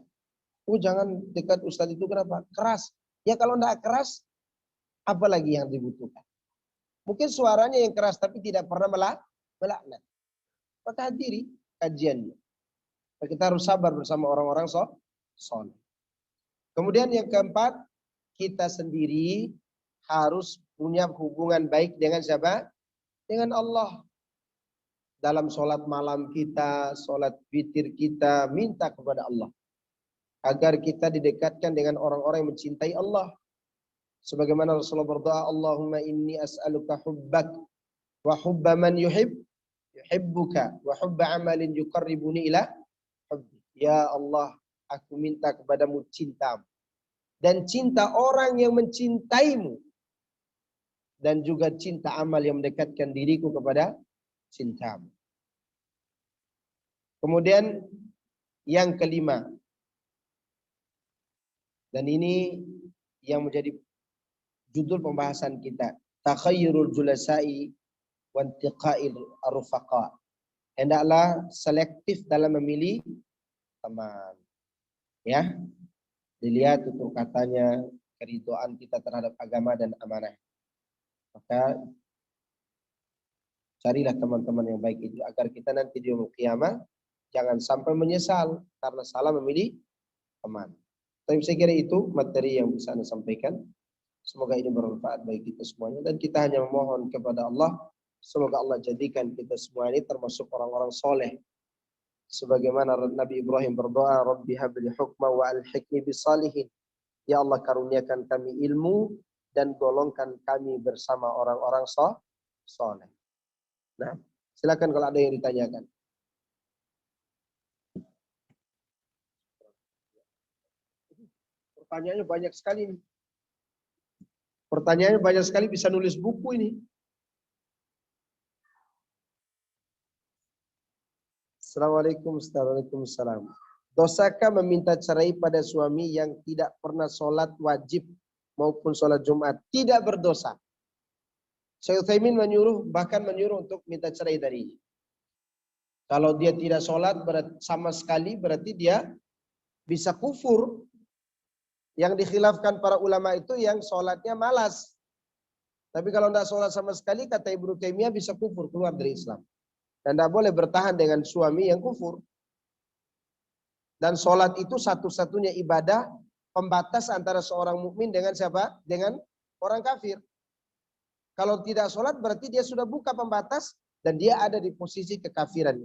jangan dekat ustadz itu kenapa? Keras. Ya kalau nggak keras, apa lagi yang dibutuhkan? Mungkin suaranya yang keras tapi tidak pernah melaknat. Maka hadiri kajiannya. Kita harus sabar bersama orang-orang soleh. Kemudian yang keempat, kita sendiri harus punya hubungan baik dengan siapa? Dengan Allah. Dalam sholat malam kita, sholat witir kita, minta kepada Allah. Agar kita didekatkan dengan orang-orang yang mencintai Allah. Sebagaimana Rasulullah berdoa, Allahumma inni as'aluka hubbak wa hubba man yuhibbuka wa hubba amalin yuqarribuni ila hubbi. Ya Allah, aku minta kepadamu cintamu. Dan cinta orang yang mencintaimu. Dan juga cinta amal yang mendekatkan diriku kepada cintamu. Kemudian yang kelima. Dan ini yang menjadi judul pembahasan kita. Takhayyurul julasai wa intiqa'il arfaqa. Hendaklah selektif dalam memilih teman. Ya. Dilihat tutur katanya, keridhaan kita terhadap agama dan amanah. Maka carilah teman-teman yang baik itu agar kita nanti di yaumul qiyamah jangan sampai menyesal karena salah memilih teman. Tapi saya kira itu materi yang bisa Anda sampaikan. Semoga ini bermanfaat bagi kita semuanya dan kita hanya memohon kepada Allah semoga Allah jadikan kita semua ini termasuk orang-orang soleh. Sebagaimana Nabi Ibrahim berdoa, Rabbi habli hukma wa alhiqni bisalihin. Ya Allah karuniakan kami ilmu dan golongkan kami bersama orang-orang soleh. Nah, silakan kalau ada yang ditanyakan. Pertanyaannya banyak sekali nih. Pertanyaannya banyak sekali, bisa nulis buku ini. Assalamualaikum warahmatullahi wabarakatuh. Dosakah meminta cerai pada suami yang tidak pernah sholat wajib maupun sholat Jumat? Tidak berdosa. Syekh Utsaimin bahkan menyuruh untuk minta cerai darinya. Kalau dia tidak sholat sama sekali berarti dia bisa kufur. Yang dikhilafkan para ulama itu yang sholatnya malas. Tapi kalau tidak sholat sama sekali, kata Ibnu Taimiyah bisa kufur, keluar dari Islam. Dan tidak boleh bertahan dengan suami yang kufur. Dan sholat itu satu-satunya ibadah pembatas antara seorang mukmin dengan siapa? Dengan orang kafir. Kalau tidak sholat berarti dia sudah buka pembatas dan dia ada di posisi kekafiran.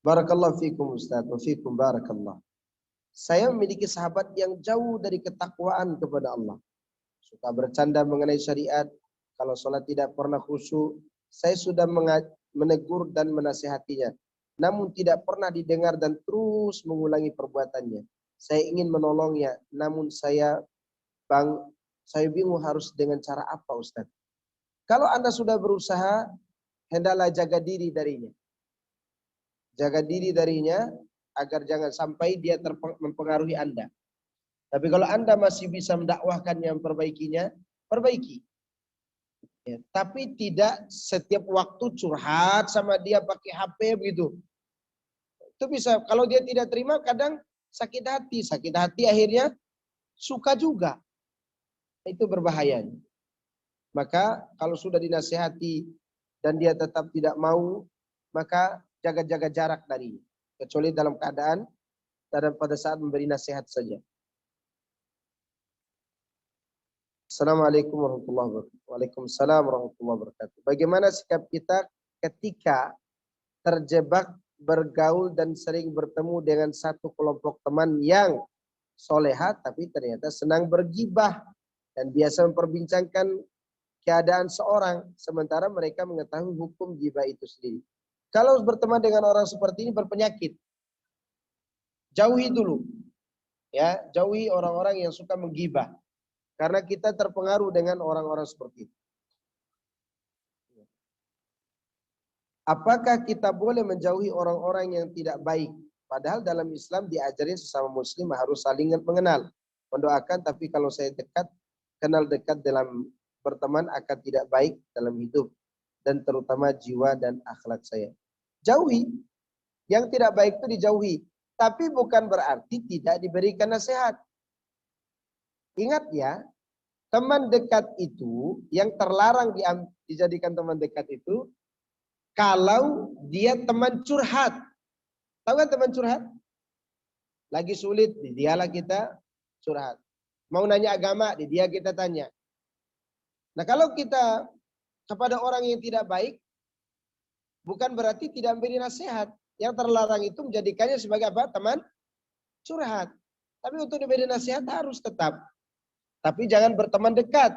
Barakallahu fikum Ustaz, wa fikum barakallah. Saya memiliki sahabat yang jauh dari ketakwaan kepada Allah. Suka bercanda mengenai syariat. Kalau sholat tidak pernah khusyuk. Saya sudah menegur dan menasihatinya. Namun tidak pernah didengar dan terus mengulangi perbuatannya. Saya ingin menolongnya. Namun saya bingung harus dengan cara apa Ustaz. Kalau Anda sudah berusaha, hendaklah jaga diri darinya. Jaga diri darinya. Agar jangan sampai dia mempengaruhi Anda. Tapi kalau Anda masih bisa mendakwahkan yang perbaikinya, perbaiki. Ya, tapi tidak setiap waktu curhat sama dia pakai HP begitu. Itu bisa, kalau dia tidak terima kadang sakit hati. Sakit hati akhirnya suka juga. Itu berbahaya. Maka kalau sudah dinasihati dan dia tetap tidak mau, maka jaga-jaga jarak darinya. Kecuali dalam keadaan dan pada saat memberi nasihat saja. Assalamualaikum warahmatullahi wabarakatuh. Waalaikumsalam warahmatullahi wabarakatuh. Bagaimana sikap kita ketika terjebak bergaul dan sering bertemu dengan satu kelompok teman yang soleha tapi ternyata senang bergibah dan biasa memperbincangkan keadaan seorang sementara mereka mengetahui hukum gibah itu sendiri. Kalau berteman dengan orang seperti ini berpenyakit, jauhi dulu. Ya, jauhi orang-orang yang suka menggibah. Karena kita terpengaruh dengan orang-orang seperti itu. Apakah kita boleh menjauhi orang-orang yang tidak baik? Padahal dalam Islam diajarin sesama muslim harus saling mengenal. Mendoakan, tapi kalau saya kenal dekat dalam berteman akan tidak baik dalam hidup. Dan terutama jiwa dan akhlak saya. Jauhi. Yang tidak baik itu dijauhi. Tapi bukan berarti tidak diberikan nasihat. Ingat ya, teman dekat itu yang terlarang dijadikan teman dekat itu kalau dia teman curhat. Tahu kan teman curhat? Lagi sulit, dialah kita curhat. Mau nanya agama, dia kita tanya. Nah kalau kita kepada orang yang tidak baik, bukan berarti tidak memberi nasihat. Yang terlarang itu menjadikannya sebagai apa? Teman curhat. Tapi untuk diberi nasihat harus tetap. Tapi jangan berteman dekat.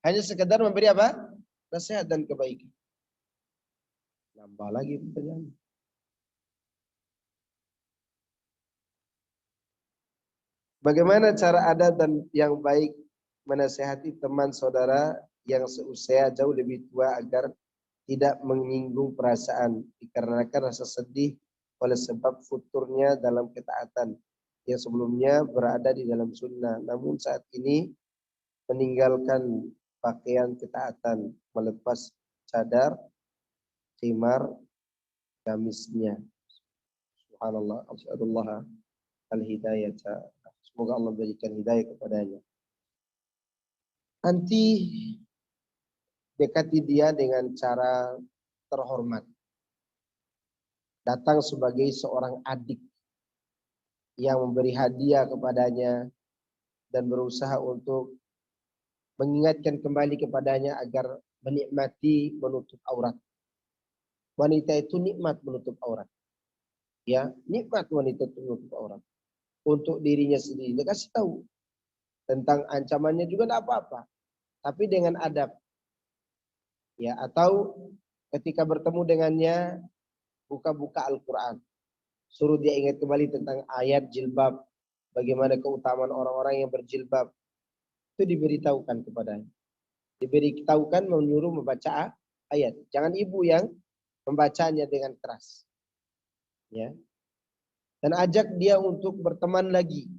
Hanya sekedar memberi apa? Nasihat dan kebaikan. Nambah lagi pertanyaan. Bagaimana cara ada dan yang baik menasihati teman saudara yang seusia jauh lebih tua agar tidak menyinggung perasaan dikarenakan rasa sedih oleh sebab futurnya dalam ketaatan yang sebelumnya berada di dalam sunnah, namun saat ini meninggalkan pakaian ketaatan, melepas cadar, khimar, gamisnya. Subhanallah, asyhadullah al-hidayah. Semoga Allah berikan hidayah kepadanya. Nanti dekati dia dengan cara terhormat. Datang sebagai seorang adik yang memberi hadiah kepadanya, dan berusaha untuk mengingatkan kembali kepadanya agar menikmati menutup aurat. Wanita itu nikmat menutup aurat. Ya, nikmat wanita itu menutup aurat. Untuk dirinya sendiri, dia kasih tahu. Tentang ancamannya juga tidak apa-apa. Tapi dengan adab. Ya, atau ketika bertemu dengannya, buka-buka Al-Quran. Suruh dia ingat kembali tentang ayat jilbab. Bagaimana keutamaan orang-orang yang berjilbab. Itu diberitahukan kepadanya. Diberitahukan menyuruh membaca ayat. Jangan ibu yang membacanya dengan keras. Ya. Dan ajak dia untuk berteman lagi.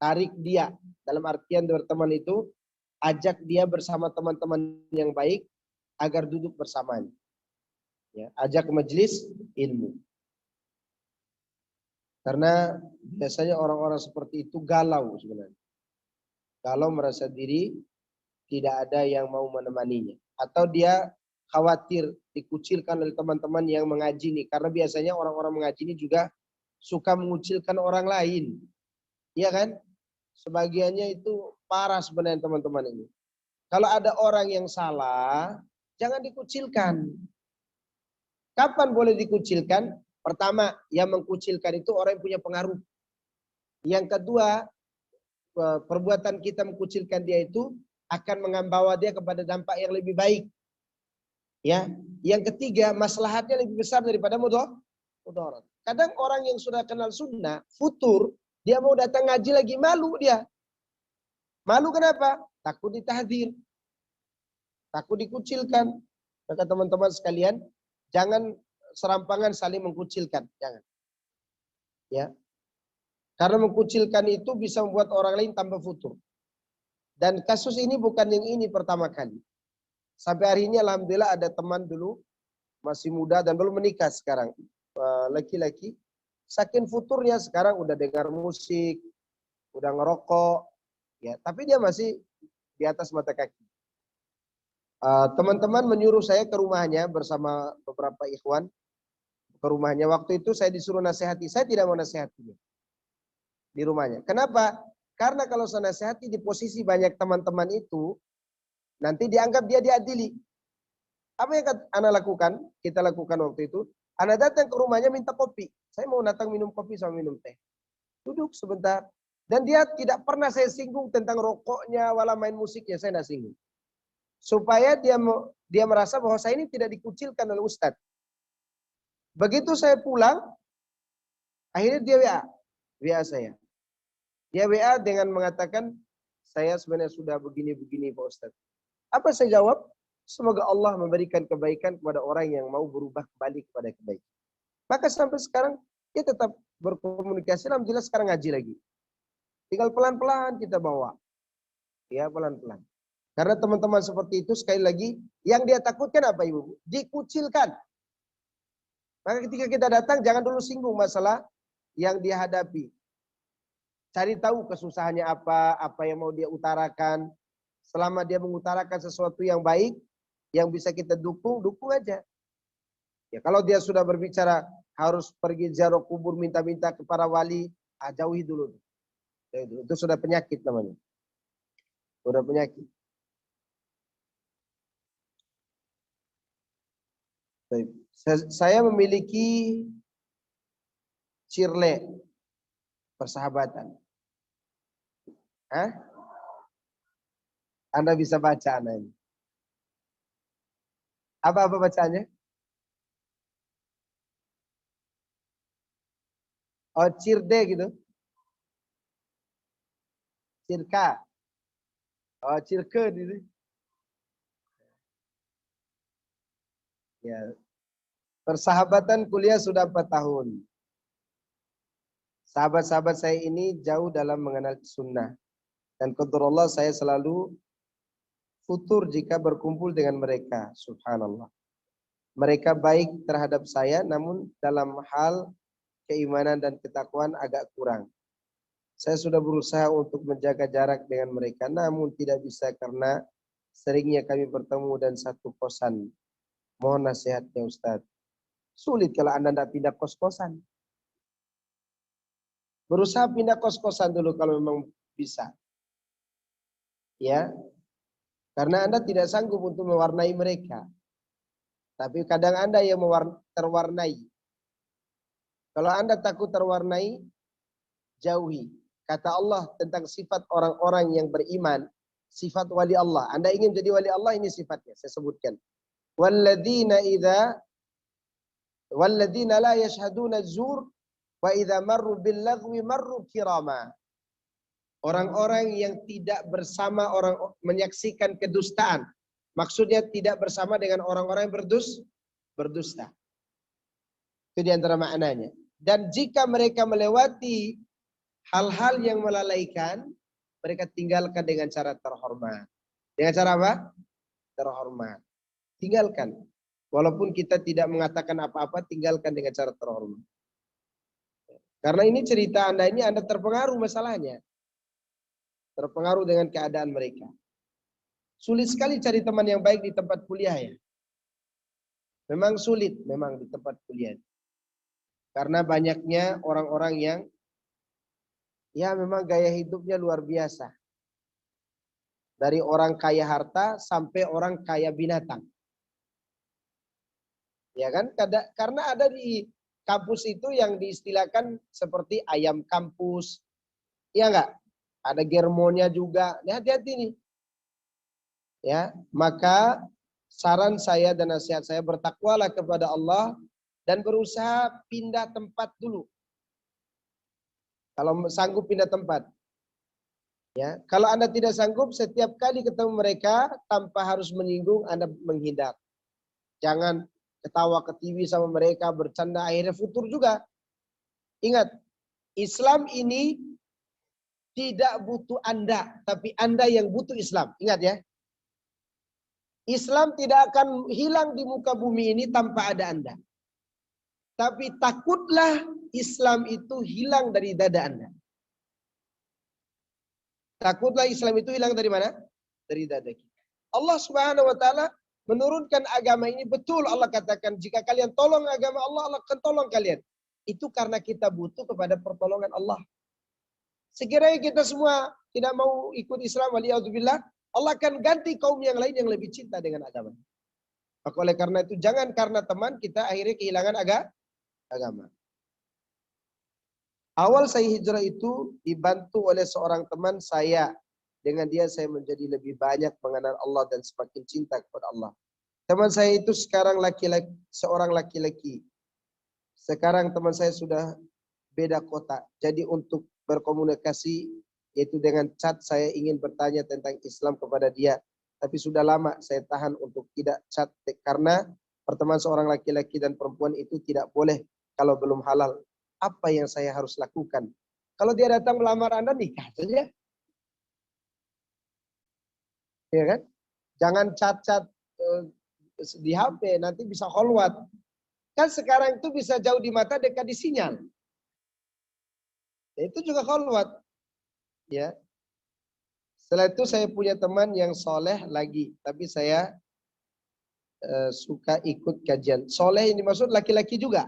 Tarik dia. Dalam artian berteman itu, ajak dia bersama teman-teman yang baik agar duduk bersamanya. Ya, ajak majelis ilmu. Karena biasanya orang-orang seperti itu galau sebenarnya. Galau merasa diri tidak ada yang mau menemaninya. Atau dia khawatir dikucilkan oleh teman-teman yang mengaji ini. Karena biasanya orang-orang mengaji ini juga suka mengucilkan orang lain. Iya kan? Sebagiannya itu parah sebenarnya teman-teman ini. Kalau ada orang yang salah, jangan dikucilkan. Kapan boleh dikucilkan? Pertama, yang mengkucilkan itu orang yang punya pengaruh. Yang kedua, perbuatan kita mengkucilkan dia itu akan membawa dia kepada dampak yang lebih baik. Ya, yang ketiga, maslahatnya lebih besar daripada mudarat. Kadang orang yang sudah kenal sunnah, futur, dia mau datang ngaji lagi, malu dia. Malu kenapa? Takut ditahdzir. Takut dikucilkan. Maka teman-teman sekalian, jangan serampangan saling mengkucilkan, jangan. Ya. Karena mengkucilkan itu bisa membuat orang lain tambah futur. Dan kasus ini bukan yang ini pertama kali. Sampai hari ini alhamdulillah ada teman dulu masih muda dan belum menikah sekarang, laki-laki. Saking futurnya sekarang udah dengar musik, udah ngerokok, ya. Tapi dia masih di atas mata kaki. Teman-teman menyuruh saya ke rumahnya bersama beberapa ikhwan. Ke rumahnya. Waktu itu saya disuruh nasihati. Saya tidak mau nasihatinya. Di rumahnya. Kenapa? Karena kalau saya nasihati di posisi banyak teman-teman itu, nanti dianggap dia diadili. Apa yang Ana lakukan? Kita lakukan waktu itu. Ana datang ke rumahnya minta kopi. Saya mau datang minum kopi sama minum teh. Duduk sebentar. Dan dia tidak pernah saya singgung tentang rokoknya, wala main musiknya. Saya tidak singgung. Supaya dia merasa bahwa saya ini tidak dikucilkan oleh Ustadz. Begitu saya pulang, akhirnya dia WA saya. Dia WA dengan mengatakan, saya sebenarnya sudah begini-begini Pak Ustadz. Apa saya jawab? Semoga Allah memberikan kebaikan kepada orang yang mau berubah kembali kepada kebaikan. Maka sampai sekarang, dia tetap berkomunikasi, alhamdulillah sekarang ngaji lagi. Tinggal pelan-pelan kita bawa. Ya, pelan-pelan. Karena teman-teman seperti itu, sekali lagi, yang dia takutkan apa Ibu? Dikucilkan. Maka ketika kita datang, jangan dulu singgung masalah yang dia hadapi. Cari tahu kesusahannya apa yang mau dia utarakan. Selama dia mengutarakan sesuatu yang baik, yang bisa kita dukung, dukung aja. Ya, kalau dia sudah berbicara harus pergi ziarah kubur, minta-minta kepada wali, jauhi dulu. Itu sudah penyakit namanya. Sudah penyakit. Saya memiliki cirle persahabatan. Hah? Anda bisa baca Anda ini. Apa-apa bacanya? Oh, cirde gitu. Cirka. Oh, cirke gitu. Ya. Persahabatan kuliah sudah 4 tahun. Sahabat-sahabat saya ini jauh dalam mengenal sunnah. Dan qadarullah saya selalu futur jika berkumpul dengan mereka. Subhanallah. Mereka baik terhadap saya, namun dalam hal keimanan dan ketakwaan agak kurang. Saya sudah berusaha untuk menjaga jarak dengan mereka, namun tidak bisa karena seringnya kami bertemu dan satu kosan. Mohon nasihatnya Ustadz. Sulit kalau Anda tidak pindah kos-kosan. Berusaha pindah kos-kosan dulu kalau memang bisa. Ya, karena Anda tidak sanggup untuk mewarnai mereka. Tapi kadang Anda yang terwarnai. Kalau Anda takut terwarnai, jauhi. Kata Allah tentang sifat orang-orang yang beriman, sifat wali Allah. Anda ingin jadi wali Allah, ini sifatnya. Saya sebutkan. Walladzina la yashhaduna az-zur wa idza marru bil lagwi marru kirama. Orang-orang yang tidak bersama orang menyaksikan kedustaan. Maksudnya tidak bersama dengan orang-orang yang berdusta. Itu diantara maknanya. Dan jika mereka melewati hal-hal yang melalaikan, mereka tinggalkan dengan cara terhormat. Dengan cara apa? Terhormat. Tinggalkan. Walaupun kita tidak mengatakan apa-apa, tinggalkan dengan cara terhormat. Karena ini cerita Anda ini Anda terpengaruh masalahnya. Terpengaruh dengan keadaan mereka. Sulit sekali cari teman yang baik di tempat kuliah ya. Memang sulit, memang di tempat kuliah. Karena banyaknya orang-orang yang ya memang gaya hidupnya luar biasa. Dari orang kaya harta sampai orang kaya binatang. Ya kan? Karena ada di kampus itu yang diistilahkan seperti ayam kampus. Iya enggak? Ada germonnya juga. Hati-hati nih. Ya, maka saran saya dan nasihat saya, bertakwalah kepada Allah dan berusaha pindah tempat dulu. Kalau sanggup pindah tempat. Ya, kalau Anda tidak sanggup, setiap kali ketemu mereka tanpa harus menyinggung, Anda menghindar. Jangan ketawa ketiwi sama mereka, bercanda, akhirnya futur juga. Ingat, Islam ini tidak butuh Anda, tapi Anda yang butuh Islam. Ingat ya. Islam tidak akan hilang di muka bumi ini tanpa ada Anda. Tapi takutlah Islam itu hilang dari dada Anda. Takutlah Islam itu hilang dari mana? Dari dada kita. Allah Subhanahu wa taala menurunkan agama ini, betul Allah katakan jika kalian tolong agama Allah, Allah akan tolong kalian. Itu karena kita butuh kepada pertolongan Allah. Sekiranya kita semua tidak mau ikut Islam, waliyadzubillah, Allah akan ganti kaum yang lain yang lebih cinta dengan agama. Maka oleh karena itu jangan karena teman kita akhirnya kehilangan agama. Awal saya hijrah itu dibantu oleh seorang teman saya. Dengan dia saya menjadi lebih banyak mengenal Allah dan semakin cinta kepada Allah. Teman saya itu sekarang seorang laki-laki. Sekarang teman saya sudah beda kota. Jadi untuk berkomunikasi, yaitu dengan chat, saya ingin bertanya tentang Islam kepada dia. Tapi sudah lama saya tahan untuk tidak chat. Karena pertemuan seorang laki-laki dan perempuan itu tidak boleh kalau belum halal. Apa yang saya harus lakukan? Kalau dia datang melamar Anda, nikah saja. Ya kan? Jangan chat-chat di HP, nanti bisa kholwat. Kan sekarang itu bisa jauh di mata, dekat di sinyal. Itu juga kholwat. Ya. Setelah itu saya punya teman yang soleh lagi, tapi saya suka ikut kajian. Soleh ini maksud laki-laki juga.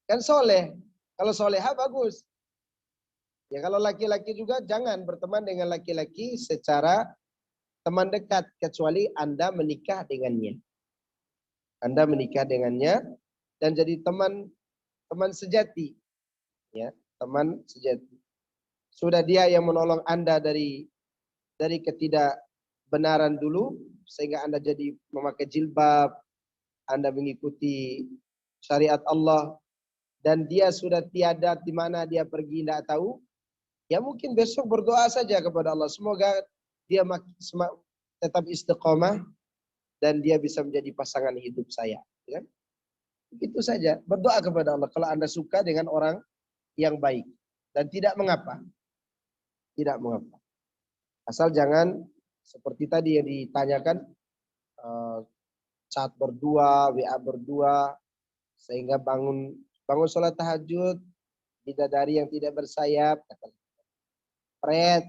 Kan soleh. Kalau soleha bagus. Ya kalau laki-laki juga jangan berteman dengan laki-laki secara teman dekat, kecuali Anda menikah dengannya. Anda menikah dengannya dan jadi teman sejati. Ya, teman sejati. Sudah dia yang menolong Anda dari ketidakbenaran dulu, sehingga Anda jadi memakai jilbab, Anda mengikuti syariat Allah, dan dia sudah tiada di mana dia pergi tidak tahu, ya mungkin besok berdoa saja kepada Allah. Semoga dia tetap istiqomah dan dia bisa menjadi pasangan hidup saya. Kan? Begitu saja. Berdoa kepada Allah kalau Anda suka dengan orang yang baik. Dan tidak mengapa. Tidak mengapa. Asal jangan seperti tadi yang ditanyakan, chat berdua, WA berdua, sehingga bangun sholat tahajud, bidadari yang tidak bersayap, pret,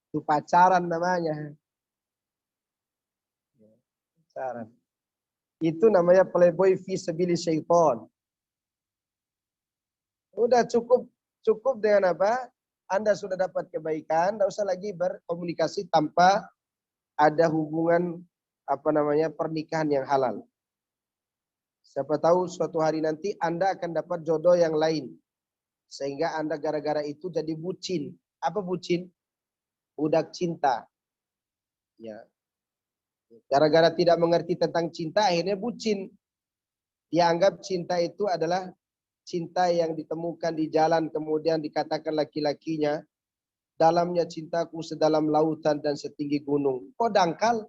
itu pacaran namanya. Pacaran. Itu namanya playboy fi sabilis syaitan. Udah cukup dengan apa? Anda sudah dapat kebaikan, tidak usah lagi berkomunikasi tanpa ada hubungan pernikahan yang halal. Siapa tahu suatu hari nanti Anda akan dapat jodoh yang lain. Sehingga Anda gara-gara itu jadi bucin. Apa bucin? Budak cinta. Ya. Gara-gara tidak mengerti tentang cinta, akhirnya bucin. Dia anggap cinta itu adalah cinta yang ditemukan di jalan, kemudian dikatakan laki-lakinya, dalamnya cintaku sedalam lautan dan setinggi gunung. Kok dangkal?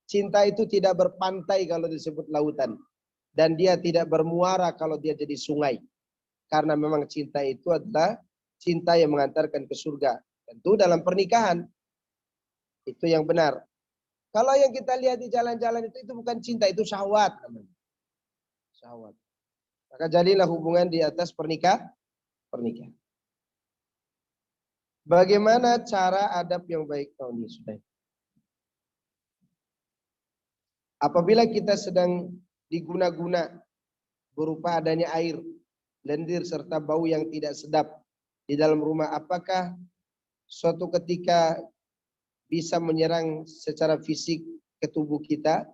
Cinta itu tidak berpantai kalau disebut lautan. Dan dia tidak bermuara kalau dia jadi sungai. Karena memang cinta itu adalah cinta yang mengantarkan ke surga. Tentu dalam pernikahan. Itu yang benar. Kalau yang kita lihat di jalan-jalan itu bukan cinta, itu syahwat. Syahwat. Maka jadilah hubungan di atas pernikahan. Bagaimana cara adab yang baik? Oh, ini sudah. Apabila kita sedang diguna-guna berupa adanya air, lendir serta bau yang tidak sedap di dalam rumah, apakah suatu ketika bisa menyerang secara fisik ke tubuh kita?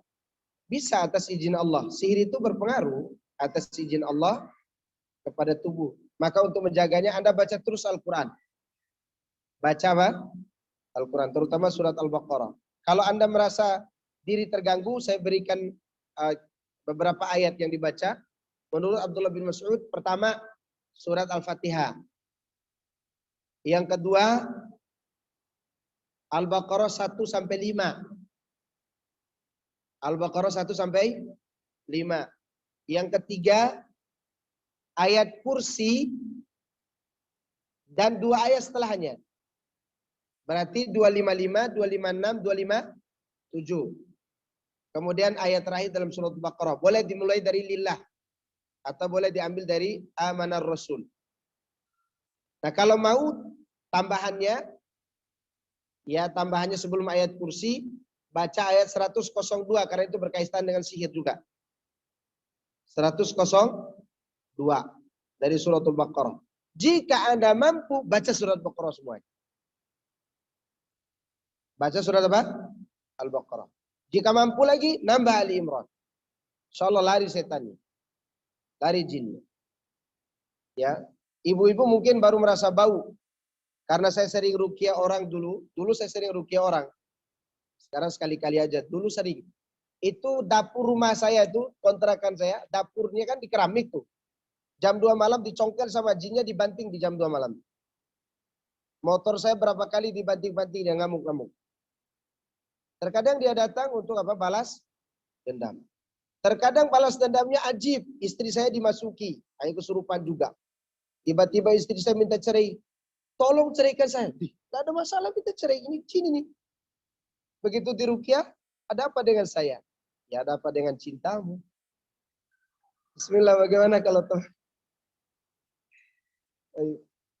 Bisa atas izin Allah. Sihir itu berpengaruh atas izin Allah kepada tubuh. Maka untuk menjaganya Anda baca terus Al-Quran. Baca apa? Al-Quran, terutama surat Al-Baqarah. Kalau Anda merasa diri terganggu, saya berikan beberapa ayat yang dibaca. Menurut Abdullah bin Mas'ud, pertama surat Al-Fatihah. Yang kedua Al-Baqarah 1 sampai 5. Al-Baqarah 1 sampai 5. Yang ketiga ayat kursi dan 2 ayat setelahnya. Berarti 255, 256, 257. Kemudian ayat terakhir dalam surat Al-Baqarah. Boleh dimulai dari lillah. Atau boleh diambil dari amanar rasul. Nah kalau mau tambahannya. Ya tambahannya sebelum ayat kursi. Baca ayat 102. Karena itu berkaitan dengan sihir juga. 102. Dari surat Al-Baqarah. Jika Anda mampu baca surat Al-Baqarah semuanya. Baca surat apa? Al-Baqarah. Jika mampu lagi, nambah Ali Imran. InsyaAllah lari setannya. Lari jinnya. Ya, ibu-ibu mungkin baru merasa bau. Karena saya sering ruqyah orang dulu. Dulu saya sering ruqyah orang. Sekarang sekali-kali aja. Dulu sering. Itu dapur rumah saya itu, kontrakan saya. Dapurnya kan di keramik tuh. Jam 2 malam dicongkel sama jinnya, dibanting di jam 2 malam. Motor saya berapa kali dibanting-banting, dia ngamuk-ngamuk. Terkadang dia datang untuk apa? Balas dendam. Terkadang balas dendamnya ajib. Istri saya dimasuki. Saya kesurupan juga. Tiba-tiba istri saya minta cerai. Tolong ceraikan saya. Tidak ada masalah kita cerai. Ini jin ini. Begitu diruqyah, ada apa dengan saya? Ya ada apa dengan cintamu? Bismillah, bagaimana kalau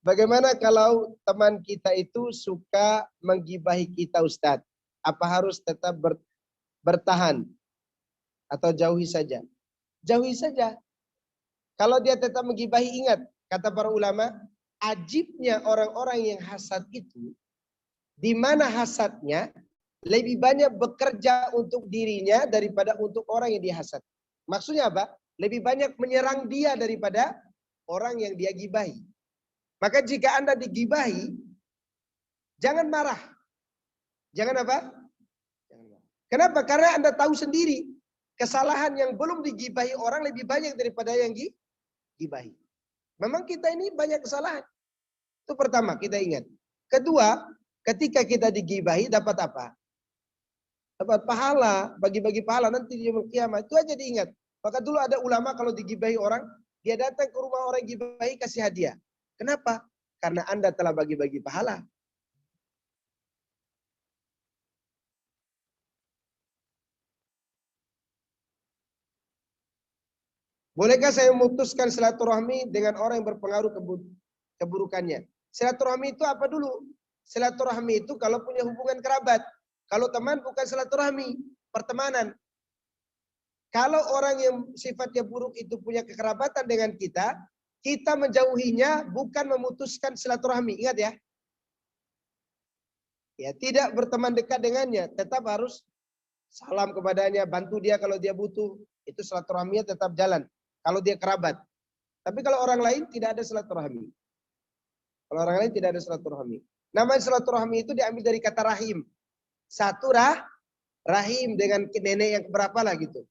bagaimana kalau teman kita itu suka menggibahi kita Ustadz? Apa harus tetap bertahan? Atau jauhi saja? Jauhi saja. Kalau dia tetap menggibahi, ingat. Kata para ulama, ajibnya orang-orang yang hasad itu, di mana hasadnya lebih banyak bekerja untuk dirinya daripada untuk orang yang dihasad. Maksudnya apa? Lebih banyak menyerang dia daripada orang yang dia gibahi. Maka jika Anda digibahi, jangan marah. Jangan apa? Kenapa? Karena Anda tahu sendiri kesalahan yang belum digibahi orang lebih banyak daripada yang digibahi. Memang kita ini banyak kesalahan. Itu pertama, kita ingat. Kedua, ketika kita digibahi dapat apa? Dapat pahala, bagi-bagi pahala nanti di yaumul kiamat. Itu aja diingat. Maka dulu ada ulama kalau digibahi orang, dia datang ke rumah orang yang gibahi kasih hadiah. Kenapa? Karena Anda telah bagi-bagi pahala. Bolehkah saya memutuskan silaturahmi dengan orang yang berpengaruh keburukannya? Silaturahmi itu apa dulu? Silaturahmi itu kalau punya hubungan kerabat. Kalau teman bukan silaturahmi, pertemanan. Kalau orang yang sifatnya buruk itu punya kekerabatan dengan kita, kita menjauhinya bukan memutuskan silaturahmi. Ingat ya. Ya, tidak berteman dekat dengannya, tetap harus salam kepadanya, bantu dia kalau dia butuh. Itu silaturahminya tetap jalan. Kalau dia kerabat. Tapi kalau orang lain tidak ada silaturahmi. Kalau orang lain tidak ada silaturahmi. Nama silaturahmi itu diambil dari kata rahim. Satu rahim dengan nenek yang keberapa lah gitu.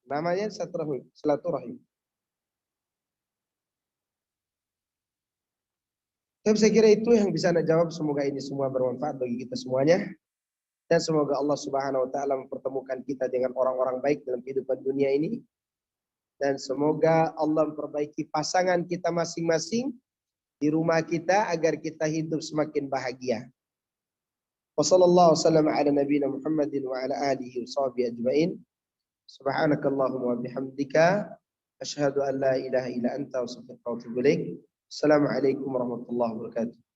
Namanya silaturahim. Saya kira itu yang bisa Anda jawab. Semoga ini semua bermanfaat bagi kita semuanya. Dan semoga Allah Subhanahu wa taala mempertemukan kita dengan orang-orang baik dalam kehidupan dunia ini. Dan semoga Allah memperbaiki pasangan kita masing-masing di rumah kita agar kita hidup semakin bahagia. Wassallallahu wasallam ala nabiyina Muhammadin wa ala alihi wa sahbihi ajma'in. Subhanakallahumma wa bihamdika asyhadu an la ilaha illa anta astaghfiruka wa atubu ilaik. Assalamualaikum warahmatullahi wabarakatuh.